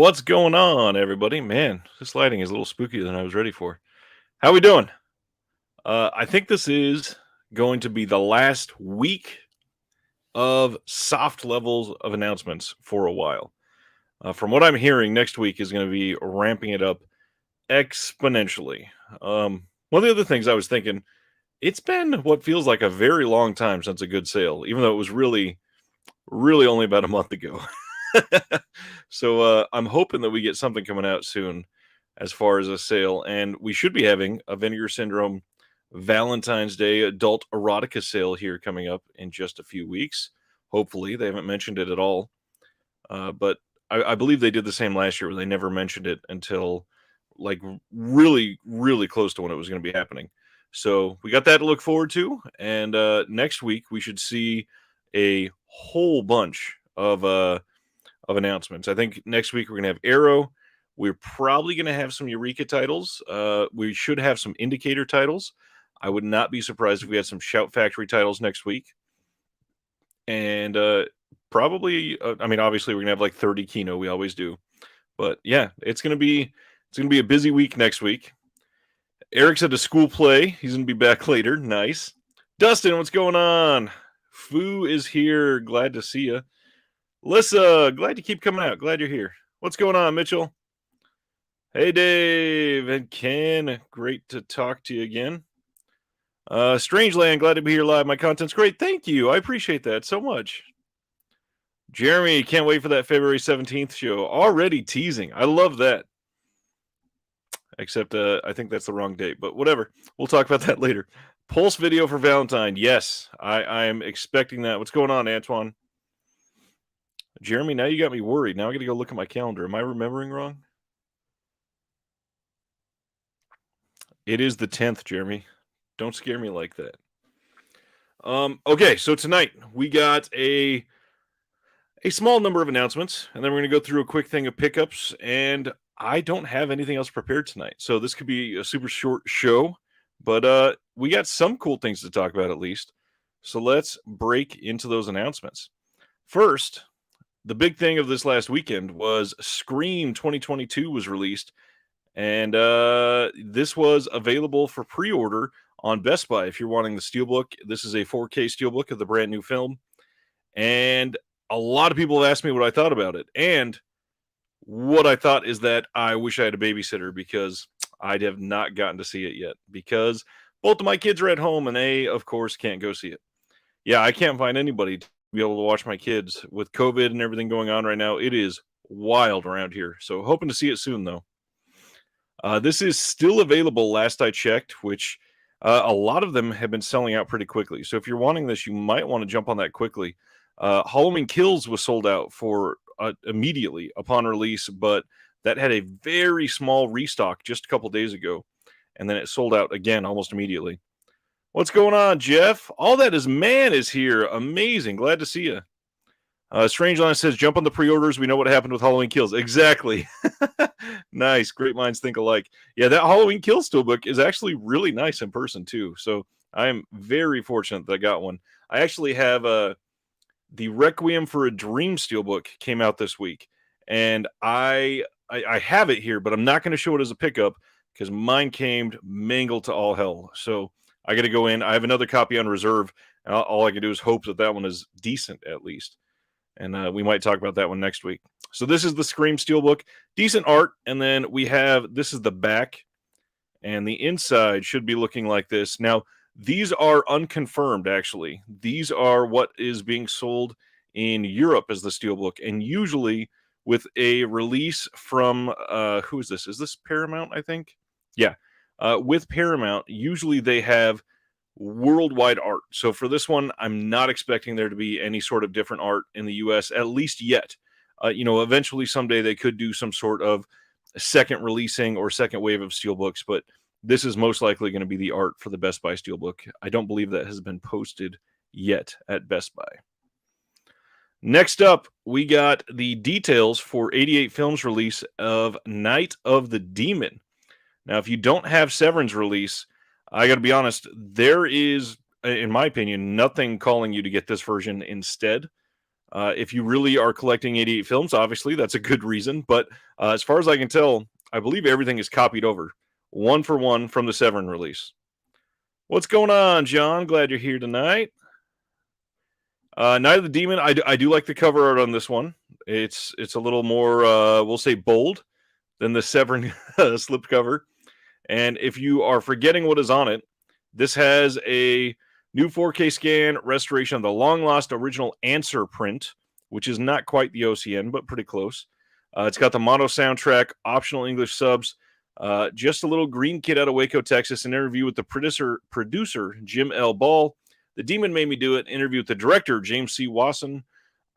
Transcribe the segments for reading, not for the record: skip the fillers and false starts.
What's going on, everybody? Man, this lighting is a little spookier than I was ready for. How we doing? I think this is going to be the last week of soft levels of announcements for a while. From what I'm hearing, next week is going to be ramping it up exponentially. One of the other things I was thinking, it's been what feels like a very long time since a good sale, even though it was really only about a month ago. So I'm hoping that we get something coming out soon as far as a sale, and we should be having a Vinegar Syndrome Valentine's Day adult erotica sale here coming up in just a few weeks. Hopefully, they haven't mentioned it at all, but I believe they did the same last year, where they never mentioned it until like really close to when it was going to be happening. So we got that to look forward to, and next week we should see a whole bunch of announcements. I think next week we're going to have Arrow. We're probably going to have some Eureka titles. We should have some Indicator titles. I would not be surprised if we had some Shout Factory titles next week. And probably, I mean, obviously we're going to have like 30 Kino. We always do. But yeah, it's going to be a busy week next week. Eric's at a school play. He's going to be back later. Nice. Dustin, what's going on? Foo is here. Glad to see you. Lissa, glad you keep coming out. Glad you're here. What's going on, Mitchell? Hey, Dave and Ken. Great to talk to you again. Strangeland, glad to be here live. My content's great. Thank you. I appreciate that so much. Jeremy, can't wait for that February 17th show. Already teasing. I love that. Except I think that's the wrong date, but whatever. We'll talk about that later. Pulse video for Valentine. Yes, I am expecting that. What's going on, Antoine? Jeremy, now you got me worried. Now I got to go look at my calendar. Am I remembering wrong? It is the 10th, Jeremy. Don't scare me like that. Okay, so tonight we got a small number of announcements, and then we're going to go through a quick thing of pickups, and I don't have anything else prepared tonight. So this could be a super short show, but we got some cool things to talk about at least. So let's break into those announcements. First, the big thing of this last weekend was Scream 2022 was released, and this was available for pre-order on Best Buy. If you're wanting the Steelbook, this is a 4K Steelbook of the brand new film, and a lot of people have asked me what I thought about it, and what I thought is that I wish I had a babysitter because I have not gotten to see it yet because both of my kids are at home and they, of course, can't go see it. Yeah, I can't find anybody to be able to watch my kids with COVID and everything going on right now. It is wild around here. So hoping to see it soon, though. This is still available last I checked, which a lot of them have been selling out pretty quickly. So if you're wanting this, you might want to jump on that quickly. Halloween Kills was sold out for immediately upon release, but that had a very small restock just a couple days ago, and then it sold out again almost immediately. What's going on, Jeff? All that is man is here. Amazing. Glad to see you. Strangeline says, jump on the pre-orders. We know what happened with Halloween Kills. Exactly. Nice. Great minds think alike. Yeah, that Halloween Kills Steelbook is actually really nice in person, too. So I am very fortunate that I got one. I actually have the Requiem for a Dream Steelbook came out this week. And I have it here, but I'm not going to show it as a pickup because mine came mangled to all hell. So I got to go in. I have another copy on reserve. And all I can do is hope that one is decent at least. And we might talk about that one next week. So this is the Scream Steelbook. Decent art. And then we have, this is the back. And the inside should be looking like this. Now, these are unconfirmed, actually. These are what is being sold in Europe as the Steelbook. And usually with a release from, who is this? Is this Paramount, I think? Yeah. With Paramount, usually they have worldwide art. So for this one, I'm not expecting there to be any sort of different art in the US, at least yet. Eventually someday they could do some sort of second releasing or second wave of Steelbooks, but this is most likely going to be the art for the Best Buy Steelbook. I don't believe that has been posted yet at Best Buy. Next up, we got the details for 88 Films release of Night of the Demon. Now, if you don't have Severn's release, I got to be honest, there is, in my opinion, nothing calling you to get this version instead. If you really are collecting 88 films, obviously that's a good reason. But as far as I can tell, I believe everything is copied over, one for one from the Severin release. What's going on, John? Glad you're here tonight. Night of the Demon, I do like the cover art on this one. It's a little more, we'll say, bold than the Severin slipcover. And if you are forgetting what is on it, this has a new 4K scan restoration of the long-lost original Answer print, which is not quite the OCN, but pretty close. It's got the mono soundtrack, optional English subs, just a little green kid out of Waco, Texas, an interview with the producer Jim L. Ball. The Demon Made Me Do It, interview with the director, James C. Wasson.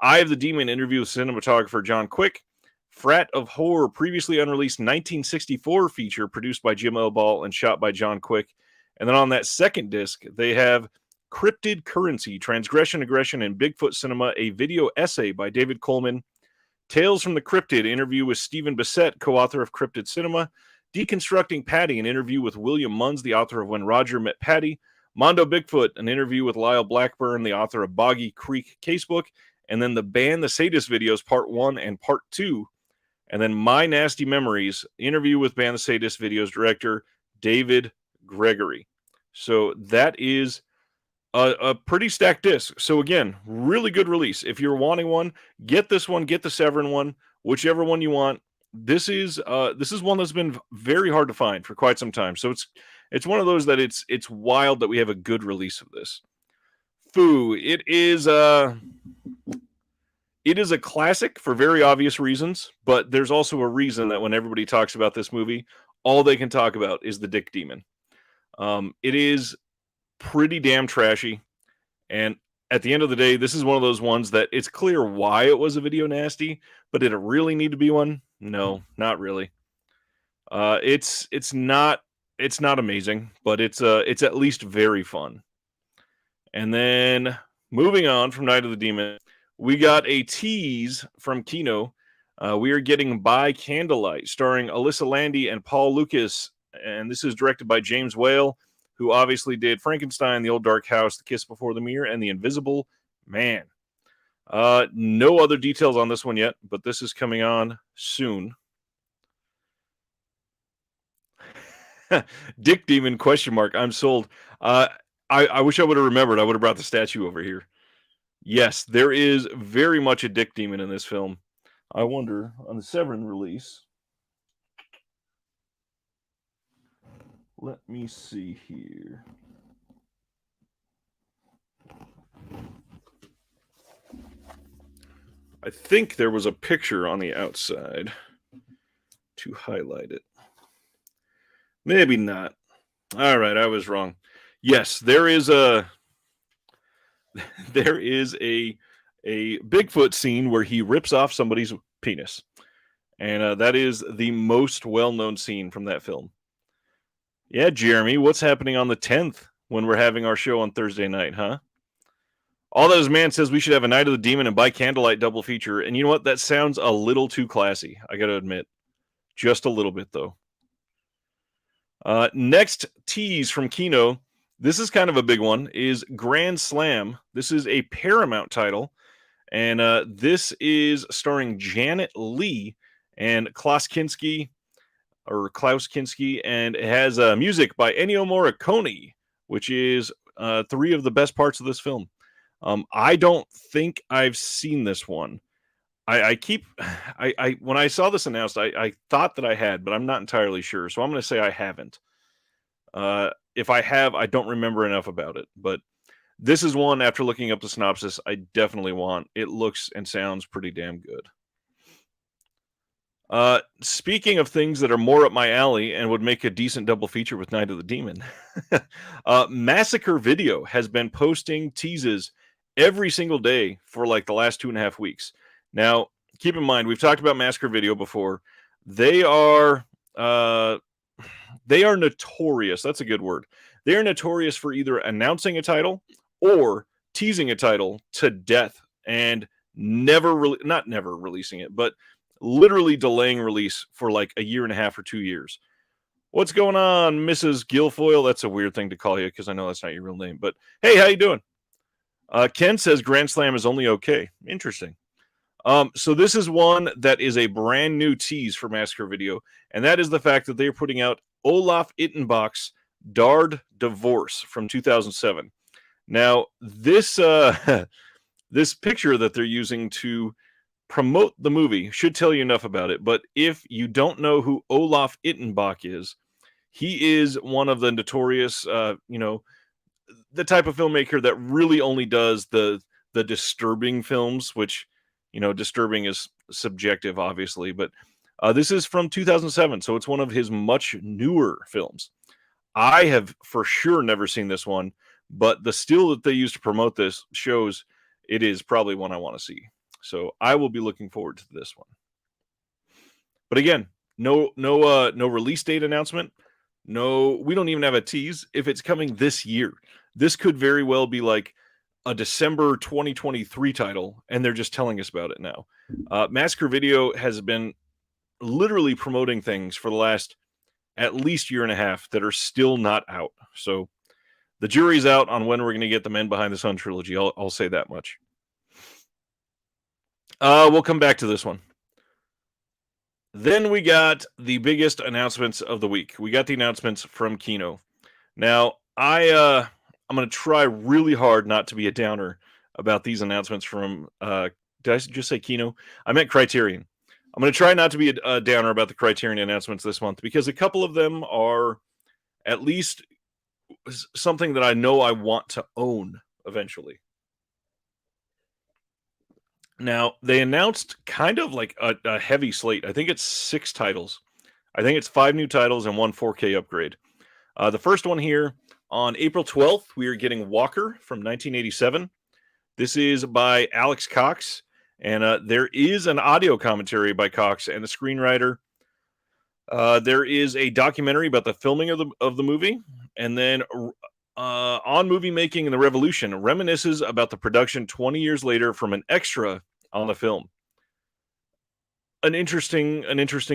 Eye of the Demon, interview with cinematographer John Quick. Frat of Horror, previously unreleased 1964 feature produced by Jim L. Ball and shot by John Quick. And then on that second disc, they have Cryptid Currency, Transgression, Aggression, and Bigfoot Cinema, a video essay by David Coleman. Tales from the Cryptid, interview with Stephen Bissett, co-author of Cryptid Cinema. Deconstructing Patty, an interview with William Munns, the author of When Roger Met Patty. Mondo Bigfoot, an interview with Lyle Blackburn, the author of Boggy Creek Casebook. And then the Ban the Sadist videos, Part 1 and Part 2. And then My Nasty Memories, interview with Ban the Sadist videos director David Gregory. So that is a pretty stacked disc. So again, really good release. If you're wanting one, get this one, get the Severin one, whichever one you want. This is one that's been very hard to find for quite some time. So it's one of those that it's wild that we have a good release of this. Foo, it is a classic for very obvious reasons, but there's also a reason that when everybody talks about this movie, all they can talk about is the Dick Demon. It is pretty damn trashy, and at the end of the day, this is one of those ones that it's clear why it was a video nasty, but did it really need to be one? No, not really. It's not amazing, but it's at least very fun. And then moving on from Night of the Demon, we got a tease from Kino. We are getting By Candlelight, starring Alyssa Landy and Paul Lucas, and this is directed by James Whale, who obviously did Frankenstein, The Old Dark House, The Kiss Before the Mirror, and The Invisible Man. No other details on this one yet, but this is coming on soon. Dick Demon, ? I'm sold. I wish I would have remembered. I would have brought the statue over here. Yes, there is very much a Dick Demon in this film. I wonder, on the Severin release... Let me see here. I think there was a picture on the outside to highlight it. Maybe not. All right, I was wrong. Yes, there is a Bigfoot scene where he rips off somebody's penis. And that is the most well-known scene from that film. Yeah, Jeremy, what's happening on the 10th when we're having our show on Thursday night, huh? All That Is Man says we should have a Night of the Demon and By Candlelight double feature. And you know what? That sounds a little too classy, I got to admit. Just a little bit, though. Next tease from Kino. This is kind of a big one, is Grand Slam. This is a Paramount title. And this is starring Janet Leigh and Klaus Kinski, and it has music by Ennio Morricone, which is 3 of the best parts of this film. I don't think I've seen this one. When I saw this announced, I thought that I had, but I'm not entirely sure. So I'm going to say I haven't. If I have, I don't remember enough about it. But this is one, after looking up the synopsis, I definitely want. It looks and sounds pretty damn good. Speaking of things that are more up my alley and would make a decent double feature with Night of the Demon, Massacre Video has been posting teases every single day for like the last 2.5 weeks. Now, keep in mind, we've talked about Massacre Video before. They are notorious. That's a good word. They are notorious for either announcing a title or teasing a title to death and not never releasing it, but literally delaying release for like 1.5 or 2 years. What's going on, Mrs. Guilfoyle? That's a weird thing to call you because I know that's not your real name. But hey, how you doing? Ken says Grand Slam is only okay. Interesting. So this is one that is a brand new tease for Massacre Video, and that is the fact that they are putting out Olaf Ittenbach's Dard Divorce from 2007. Now, this this picture that they're using to promote the movie should tell you enough about it. But if you don't know who Olaf Ittenbach is, he is one of the notorious, the type of filmmaker that really only does the disturbing films, which disturbing is subjective, obviously, but this is from 2007, so it's one of his much newer films. I have for sure never seen this one, but the still that they use to promote this shows it is probably one I want to see. So I will be looking forward to this one. But again, no release date announcement. No, we don't even have a tease if it's coming this year. This could very well be like a December 2023 title, and they're just telling us about it now. Massacre Video has been literally promoting things for the last at least year and a half that are still not out. So the jury's out on when we're going to get the Men Behind the Sun trilogy. I'll say that much. We'll come back to this one. Then we got the biggest announcements of the week. We got the announcements from Kino. Now, I'm going to try really hard not to be a downer about these announcements from, did I just say Kino? I meant Criterion. I'm going to try not to be a downer about the Criterion announcements this month because a couple of them are at least something that I know I want to own eventually. Now, they announced kind of like a heavy slate. I think it's 6 titles. I think it's 5 new titles and 1 4K upgrade. The first one here, on April 12th, we are getting Walker from 1987. This is by Alex Cox, and there is an audio commentary by Cox and the screenwriter. There is a documentary about the filming of the movie, and then on movie making and the revolution, reminisces about the production 20 years later from an extra on the film. An interesting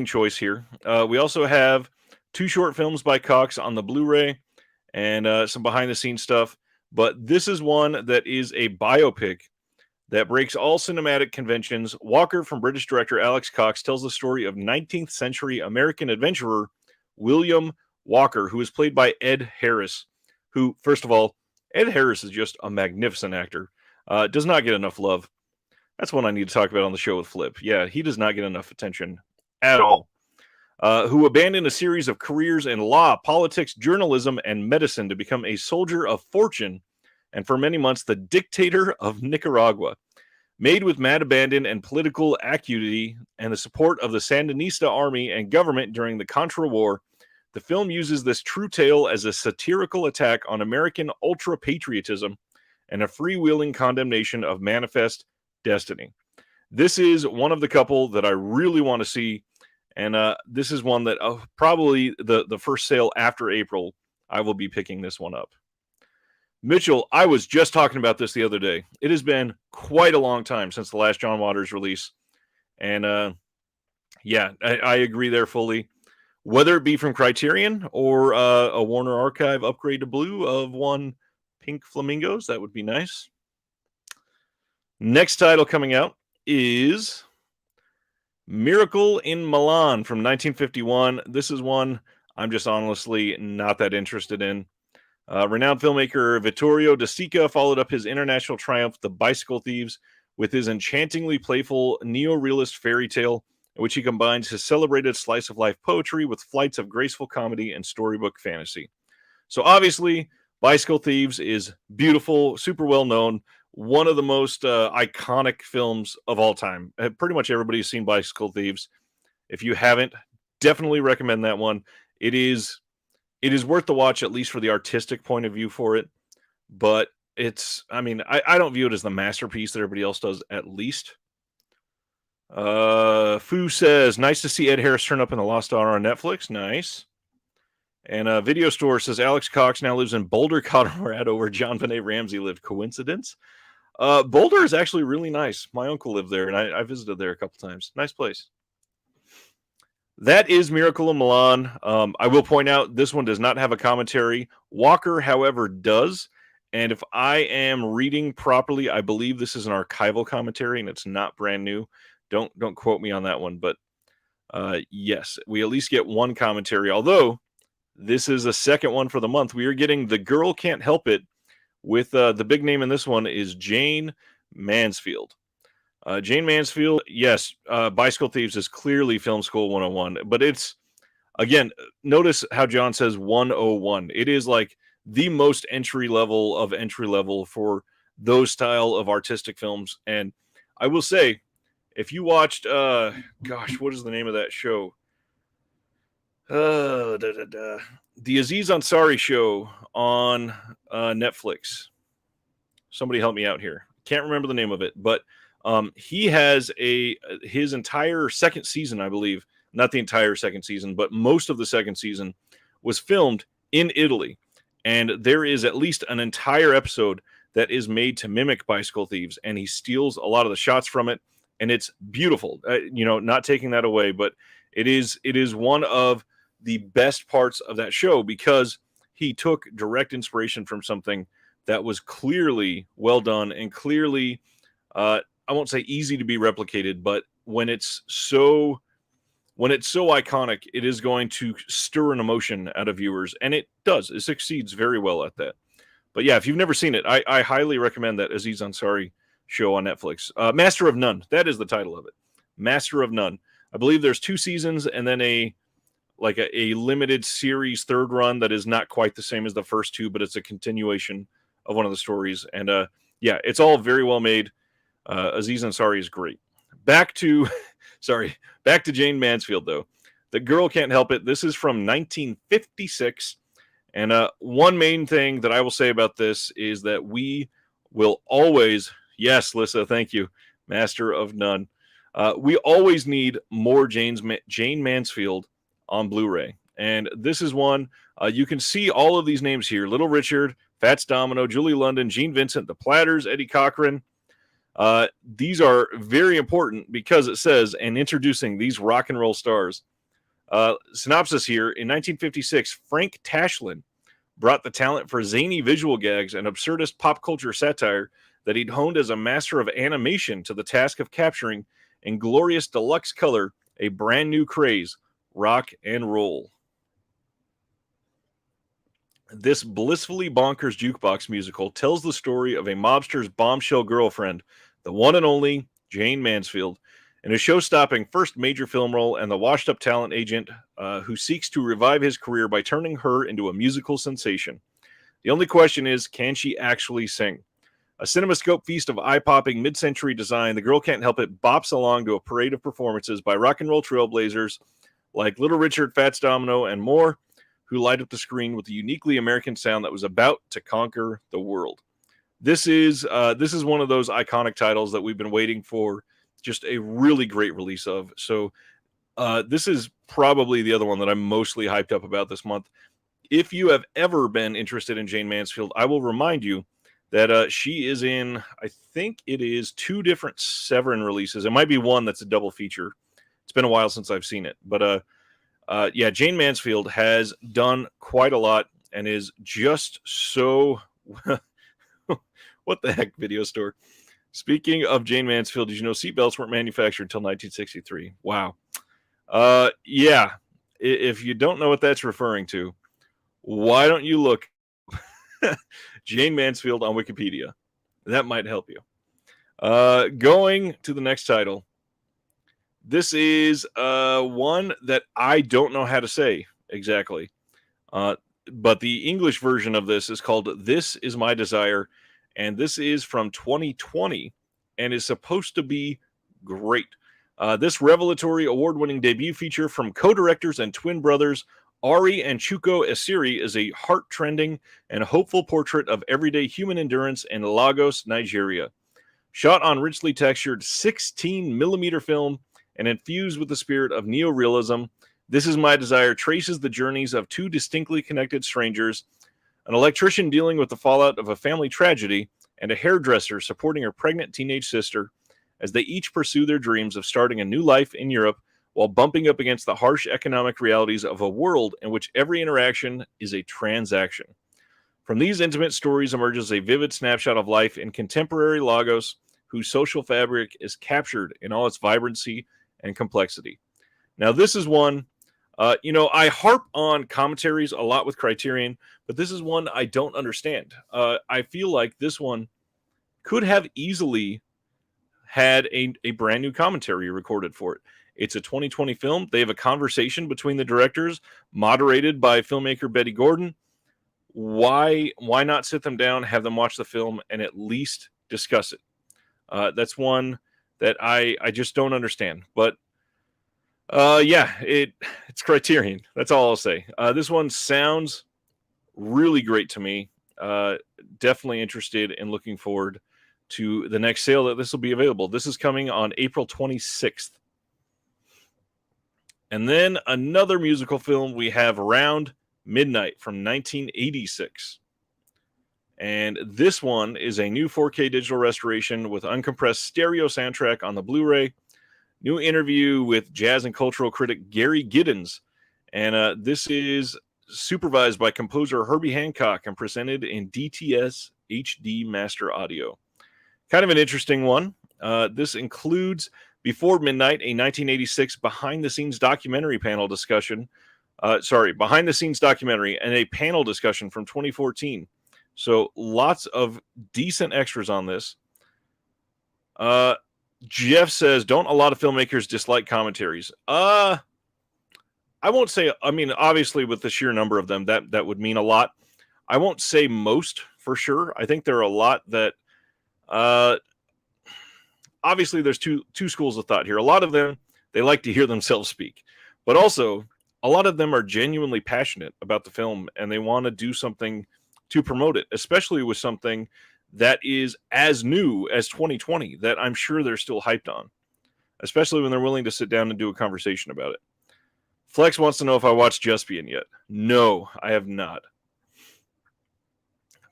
choice here. We also have 2 short films by Cox on the Blu-ray and some behind-the-scenes stuff. But this is one that is a biopic that breaks all cinematic conventions. Walker, from British director Alex Cox, tells the story of 19th century American adventurer William Walker, who is played by Ed Harris, who, first of all, Ed Harris is just a magnificent actor. Does not get enough love. That's one I need to talk about on the show with Flip. Yeah, he does not get enough attention at all. Who abandoned a series of careers in law, politics, journalism, and medicine to become a soldier of fortune, and for many months, the dictator of Nicaragua. Made with mad abandon and political acuity and the support of the Sandinista army and government during the Contra War, the film uses this true tale as a satirical attack on American ultra-patriotism and a freewheeling condemnation of manifest destiny. This is one of the couple that I really want to see, and this is one that probably the first sale after April, I will be picking this one up. Mitchell, I was just talking about this the other day. It has been quite a long time since the last John Waters release, and yeah, I agree there fully. Whether it be from Criterion or a Warner Archive upgrade to blue of 1 Pink Flamingos, that would be nice. Next title coming out is Miracle in Milan from 1951. This is one I'm just honestly not that interested in. Renowned filmmaker Vittorio De Sica followed up his international triumph, The Bicycle Thieves, with his enchantingly playful neo-realist fairy tale, in which he combines his celebrated slice-of-life poetry with flights of graceful comedy and storybook fantasy. So obviously, Bicycle Thieves is beautiful, super well-known, one of the most iconic films of all time. Pretty much everybody's seen Bicycle Thieves. If you haven't, definitely recommend that one. It is worth the watch, at least for the artistic point of view for it. But I don't view it as the masterpiece that everybody else does, at least. Fu says, nice to see Ed Harris turn up in The Lost Daughter on Netflix. Nice. And Video Store says, Alex Cox now lives in Boulder, Colorado, where John Benet Ramsey lived. Coincidence? Boulder is actually really nice. My uncle lived there, and I visited there a couple times. Nice place. That is Miracle in Milan. I will point out this one does not have a commentary. Walker, however, does. And if I am reading properly, I believe this is an archival commentary and it's not brand new. Don't quote me on that one, but yes, we at least get one commentary. Although this is a second one for the month. We are getting The Girl Can't Help It with the big name in this one is Jane Mansfield. Jane Mansfield, yes, Bicycle Thieves is clearly Film School 101, but it's, again, notice how John says 101. It is like the most entry level for those style of artistic films. And I will say, if you watched, gosh, what is the name of that show? The Aziz Ansari show on Netflix. Somebody help me out here. Can't remember the name of it, but he has his entire second season, I believe, not the entire second season, but most of the second season was filmed in Italy. And there is at least an entire episode that is made to mimic Bicycle Thieves, and he steals a lot of the shots from it, and it's beautiful. Not taking that away, but it is one of the best parts of that show because he took direct inspiration from something that was clearly well done and clearly, I won't say easy to be replicated, but when it's so iconic, it is going to stir an emotion out of viewers, and it does. It succeeds very well at that. But yeah, if you've never seen it, I highly recommend that Aziz Ansari show on Netflix. Master of None, that is the title of it. Master of None. I believe there's 2 seasons and then a limited series third run that is not quite the same as the first 2, but it's a continuation of one of the stories. And yeah, it's all very well made. Aziz Ansari is great. Back to Jane Mansfield, though. The Girl Can't Help It. This is from 1956. And one main thing that I will say about this is that we will always, yes, Lissa, thank you, Master of None. We always need more Jane Mansfield on Blu-ray. And this is one, you can see all of these names here. Little Richard, Fats Domino, Julie London, Gene Vincent, The Platters, Eddie Cochran. These are very important because it says, and introducing these rock and roll stars. Synopsis here, in 1956, Frank Tashlin brought the talent for zany visual gags and absurdist pop culture satire that he'd honed as a master of animation to the task of capturing in glorious deluxe color a brand new craze, rock and roll. This blissfully bonkers jukebox musical tells the story of a mobster's bombshell girlfriend, the one and only Jane Mansfield, in a show-stopping first major film role, and the washed-up talent agent who seeks to revive his career by turning her into a musical sensation. The only question is, can she actually sing? A CinemaScope feast of eye-popping mid-century design, The Girl Can't Help It bops along to a parade of performances by rock and roll trailblazers like Little Richard, Fats Domino, and more, who light up the screen with a uniquely American sound that was about to conquer the world. This is one of those iconic titles that we've been waiting for, just a really great release of. So this is probably the other one that I'm mostly hyped up about this month. If you have ever been interested in Jane Mansfield, I will remind you that she is in, I think it is 2 different Severin releases. It might be one that's a double feature. It's been a while since I've seen it. But yeah, Jane Mansfield has done quite a lot and is just so... What the heck, video store? Speaking of Jane Mansfield, did you know seatbelts weren't manufactured until 1963? Wow. Yeah, if you don't know what that's referring to, why don't you look Jane Mansfield on Wikipedia? That might help you. Going to the next title. This is one that I don't know how to say exactly. But the English version of this is called This Is My Desire. And this is from 2020 and is supposed to be great. This revelatory award-winning debut feature from co-directors and twin brothers Ari and Chuko Esiri is a heart-trending and hopeful portrait of everyday human endurance in Lagos, Nigeria. Shot on richly textured 16mm film and infused with the spirit of neorealism, This Is My Desire traces the journeys of 2 distinctly connected strangers, an electrician dealing with the fallout of a family tragedy, and a hairdresser supporting her pregnant teenage sister as they each pursue their dreams of starting a new life in Europe while bumping up against the harsh economic realities of a world in which every interaction is a transaction. From these intimate stories emerges a vivid snapshot of life in contemporary Lagos, whose social fabric is captured in all its vibrancy and complexity. Now, this is one, I harp on commentaries a lot with Criterion, but this is one I don't understand. I feel like this one could have easily had a brand new commentary recorded for it. It's a 2020 film. They have a conversation between the directors, moderated by filmmaker Betty Gordon. Why not sit them down, have them watch the film, and at least discuss it? That's one that I just don't understand. But it's Criterion. That's all I'll say. This one sounds really great to me. Definitely interested and looking forward to the next sale that this will be available. This is coming on April 26th. And then another musical film, we have Around Midnight from 1986. And this one is a new 4K digital restoration with uncompressed stereo soundtrack on the Blu-ray. New interview with jazz and cultural critic Gary Giddens. And this is supervised by composer Herbie Hancock and presented in DTS HD Master Audio. Kind of an interesting one. This includes Before Midnight, a 1986 behind-the-scenes documentary panel discussion. Behind-the-scenes documentary and a panel discussion from 2014. So lots of decent extras on this. Jeff says, don't a lot of filmmakers dislike commentaries? I won't say, obviously with the sheer number of them, that would mean a lot. I won't say most for sure. I think there are a lot that, obviously there's two schools of thought here. A lot of them, they like to hear themselves speak, but also a lot of them are genuinely passionate about the film and they want to do something to promote it, especially with something that is as new as 2020 that I'm sure they're still hyped on, especially when they're willing to sit down and do a conversation about it. Flex wants to know if I watched Juspian yet. No, I have not.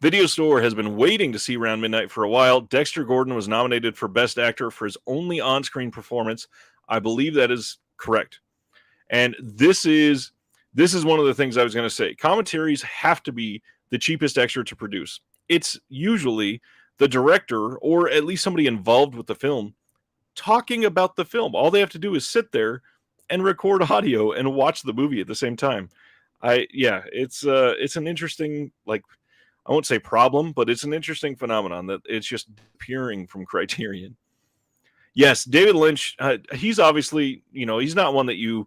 Video Store has been waiting to see Around Midnight for a while. Dexter Gordon was nominated for Best Actor for his only on-screen performance. I believe that is correct. And this is one of the things I was going to say. Commentaries have to be the cheapest extra to produce. It's usually the director or at least somebody involved with the film talking about the film. All they have to do is sit there and record audio and watch the movie at the same time. It's an interesting, I won't say problem, but it's an interesting phenomenon that it's just appearing from Criterion. Yes, David Lynch, he's obviously, he's not one that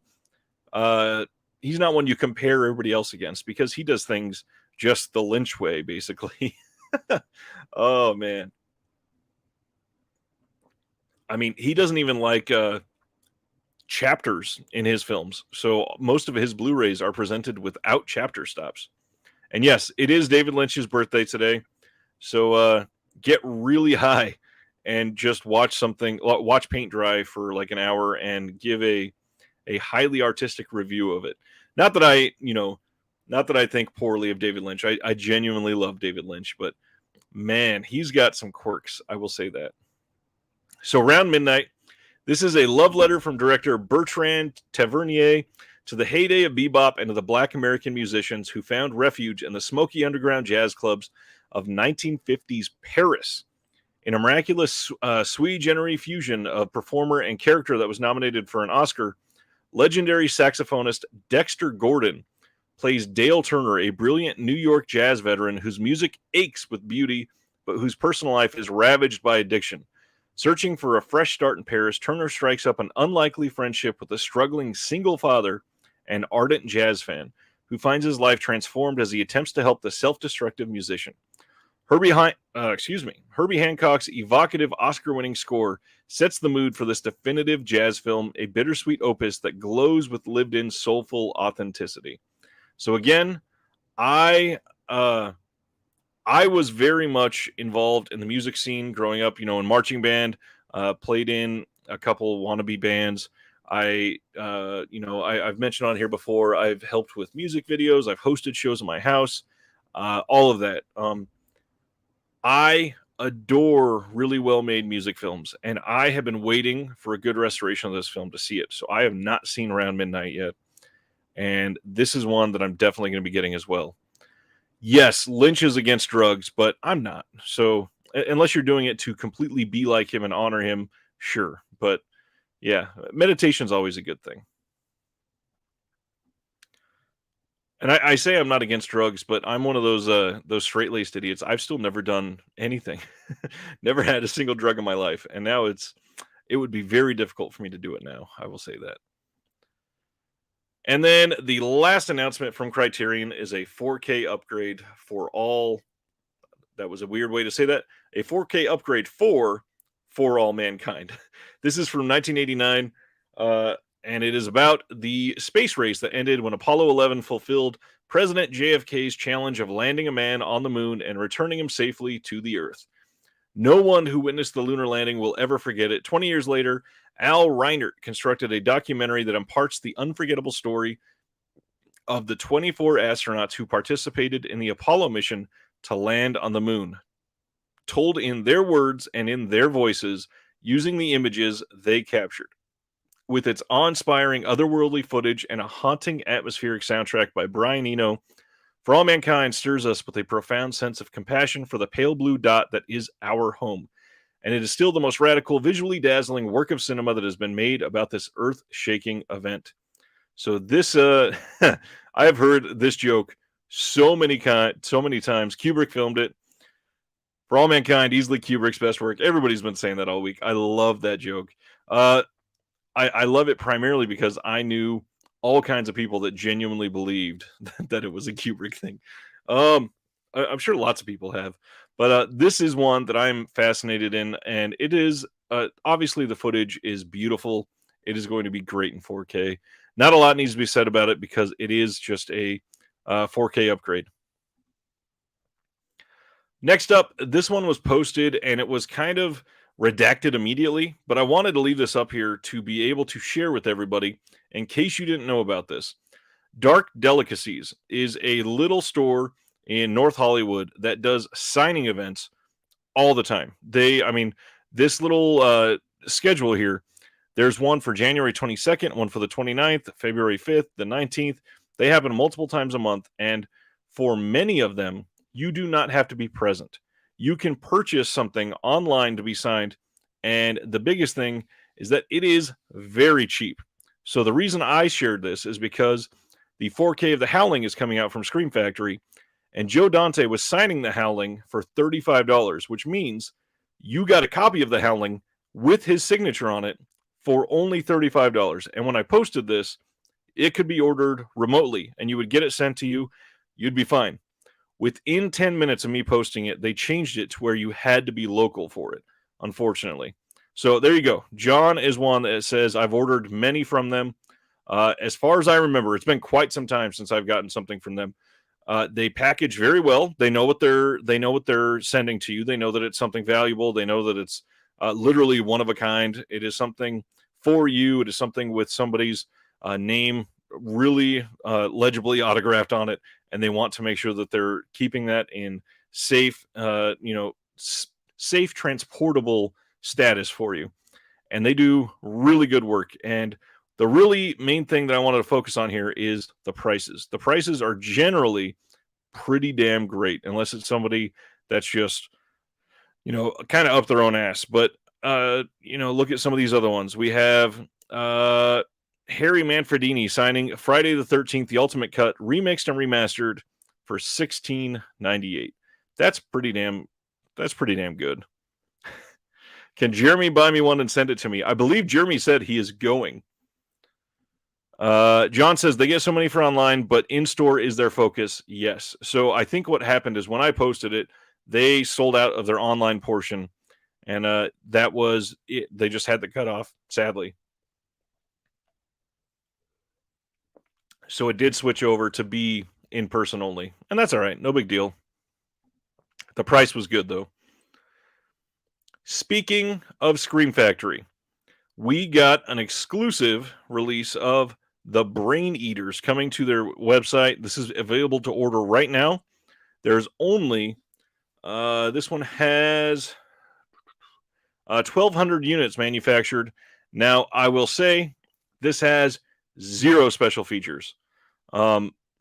he's not one you compare everybody else against because he does things just the Lynch way, basically. Oh, man. He doesn't even like chapters in his films. So most of his Blu-rays are presented without chapter stops. And yes, it is David Lynch's birthday today. So get really high and just watch paint dry for like an hour and give a highly artistic review of it. Not that I think poorly of David Lynch. I genuinely love David Lynch, but man, he's got some quirks. I will say that. So Around Midnight, this is a love letter from director Bertrand Tavernier to the heyday of bebop and to the Black American musicians who found refuge in the smoky underground jazz clubs of 1950s Paris. In a miraculous sui generis fusion of performer and character that was nominated for an Oscar, legendary saxophonist Dexter Gordon plays Dale Turner, a brilliant New York jazz veteran whose music aches with beauty, but whose personal life is ravaged by addiction. Searching for a fresh start in Paris, Turner strikes up an unlikely friendship with a struggling single father and ardent jazz fan, who finds his life transformed as he attempts to help the self-destructive musician. Herbie Hancock's evocative Oscar-winning score sets the mood for this definitive jazz film, a bittersweet opus that glows with lived-in soulful authenticity. So again, I was very much involved in the music scene growing up, in marching band, played in a couple wannabe bands. I've mentioned on here before, I've helped with music videos. I've hosted shows in my house, all of that. I adore really well-made music films, and I have been waiting for a good restoration of this film to see it. So I have not seen Around Midnight yet, and this is one that I'm definitely going to be getting as well. Yes, Lynch is against drugs, but I'm not. So unless you're doing it to completely be like him and honor him, sure. But yeah, meditation's always a good thing. And I say I'm not against drugs, but I'm one of those straight laced idiots. I've still never done anything, never had a single drug in my life, and now it would be very difficult for me to do it now. I will say that. And then the last announcement from Criterion is a 4K upgrade for all. That was a weird way to say that. A 4K upgrade for all mankind. This is from 1989, and it is about the space race that ended when Apollo 11 fulfilled President JFK's challenge of landing a man on the moon and returning him safely to the Earth. No one who witnessed the lunar landing will ever forget it. 20 years later, Al Reinert constructed a documentary that imparts the unforgettable story of the 24 astronauts who participated in the Apollo mission to land on the moon, told in their words and in their voices using the images they captured. With its awe-inspiring otherworldly footage and a haunting atmospheric soundtrack by Brian Eno, For All Mankind stirs us with a profound sense of compassion for the pale blue dot that is our home. And it is still the most radical, visually dazzling work of cinema that has been made about this earth-shaking event. So this, I have heard this joke so many times. Kubrick filmed it. For All Mankind, easily Kubrick's best work. Everybody's been saying that all week. I love that joke. I love it primarily because I knew all kinds of people that genuinely believed that it was a Kubrick thing. I'm sure lots of people have, but this is one that I'm fascinated in, and it is obviously the footage is beautiful. It is going to be great in 4K. Not a lot needs to be said about it because it is just a 4K upgrade. Next up, this one was posted and it was kind of redacted immediately, but I wanted to leave this up here to be able to share with everybody in case you didn't know about this. Dark Delicacies is a little store in North Hollywood that does signing events all the time. This little schedule here, there's one for January 22nd, one for the 29th, February 5th, the 19th. They happen multiple times a month, and for many of them, you do not have to be present. You can purchase something online to be signed, and the biggest thing is that it is very cheap. So the reason I shared this is because the 4K of The Howling is coming out from Scream Factory, and Joe Dante was signing The Howling for $35, which means you got a copy of The Howling with his signature on it for only $35. And when I posted this, it could be ordered remotely and you would get it sent to you. You'd be fine. Within 10 minutes of me posting it, they changed it to where you had to be local for it, unfortunately. So there you go. John is one that says, I've ordered many from them. As far as I remember, it's been quite some time since I've gotten something from them. They package very well. They know what they're sending to you. They know that it's something valuable. They know that it's literally one of a kind. It is something for you. It is something with somebody's name really legibly autographed on it, and they want to make sure that they're keeping that in safe, safe transportable status for you. And they do really good work. And the really main thing that I wanted to focus on here is the prices. The prices are generally pretty damn great, unless it's somebody that's just, kind of up their own ass. But, look at some of these other ones. We have Harry Manfredini signing Friday the 13th, the Ultimate Cut, remixed and remastered for $16.98. That's pretty damn good. Can Jeremy buy me one and send it to me? I believe Jeremy said he is going. John says they get so many for online, but in-store is their focus. Yes. So I think what happened is when I posted it, they sold out of their online portion, and that was it. They just had the cutoff, sadly. So it did switch over to be in-person only, and that's all right. No big deal. The price was good, though. Speaking of Scream Factory, we got an exclusive release of The Brain Eaters coming to their website. This is available to order right now. There's only, this one has 1,200 units manufactured. Now, I will say this has 0 special features.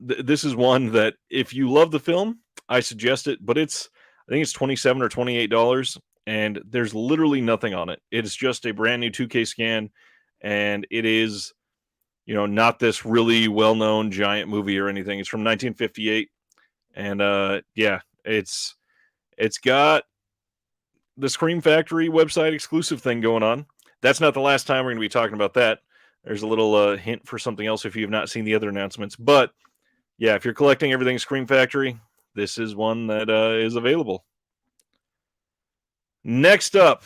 This is one that if you love the film, I suggest it, but I think it's $27 or $28, and there's literally nothing on it. It's just a brand new 2K scan, and it is, not this really well-known giant movie or anything. It's from 1958, and yeah, it's got the Scream Factory website exclusive thing going on. That's not the last time we're going to be talking about that. There's a little hint for something else if you have not seen the other announcements. But yeah, if you're collecting everything Scream Factory, this is one that is available. Next up,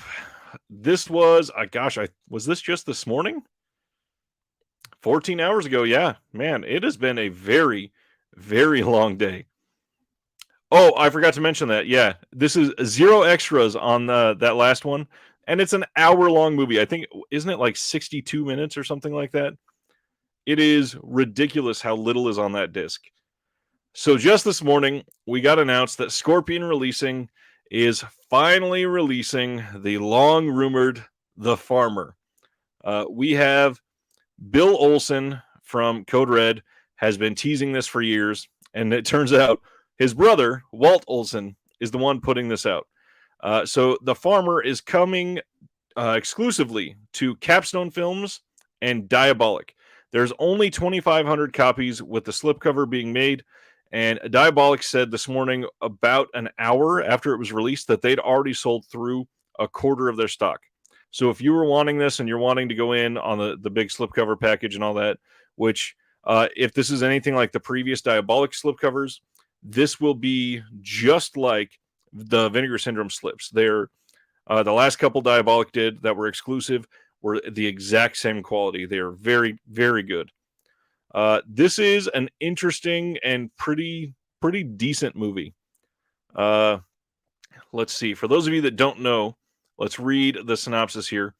this was, was this just this morning? 14 hours ago. Yeah, man, it has been a very, very long day. Oh, I forgot to mention that. Yeah, this is 0 extras on that last one, and it's an hour-long movie. I think, isn't it like 62 minutes or something like that? It is ridiculous how little is on that disc. So just this morning, we got announced that Scorpion Releasing is finally releasing the long-rumored The Farmer. We have Bill Olsen from Code Red has been teasing this for years, and it turns out his brother, Walt Olsen, is the one putting this out. So The Farmer is coming exclusively to Capstone Films and Diabolic. There's only 2,500 copies with the slipcover being made, and Diabolic said this morning, about an hour after it was released, that they'd already sold through a quarter of their stock. So if you were wanting this and you're wanting to go in on the big slipcover package and all that, which if this is anything like the previous Diabolic slipcovers, this will be just like the Vinegar Syndrome slips. They're the last couple Diabolic did that were exclusive were the exact same quality. They are very, very good. This is an interesting and pretty decent movie. Let's see. For those of you that don't know, let's read the synopsis here.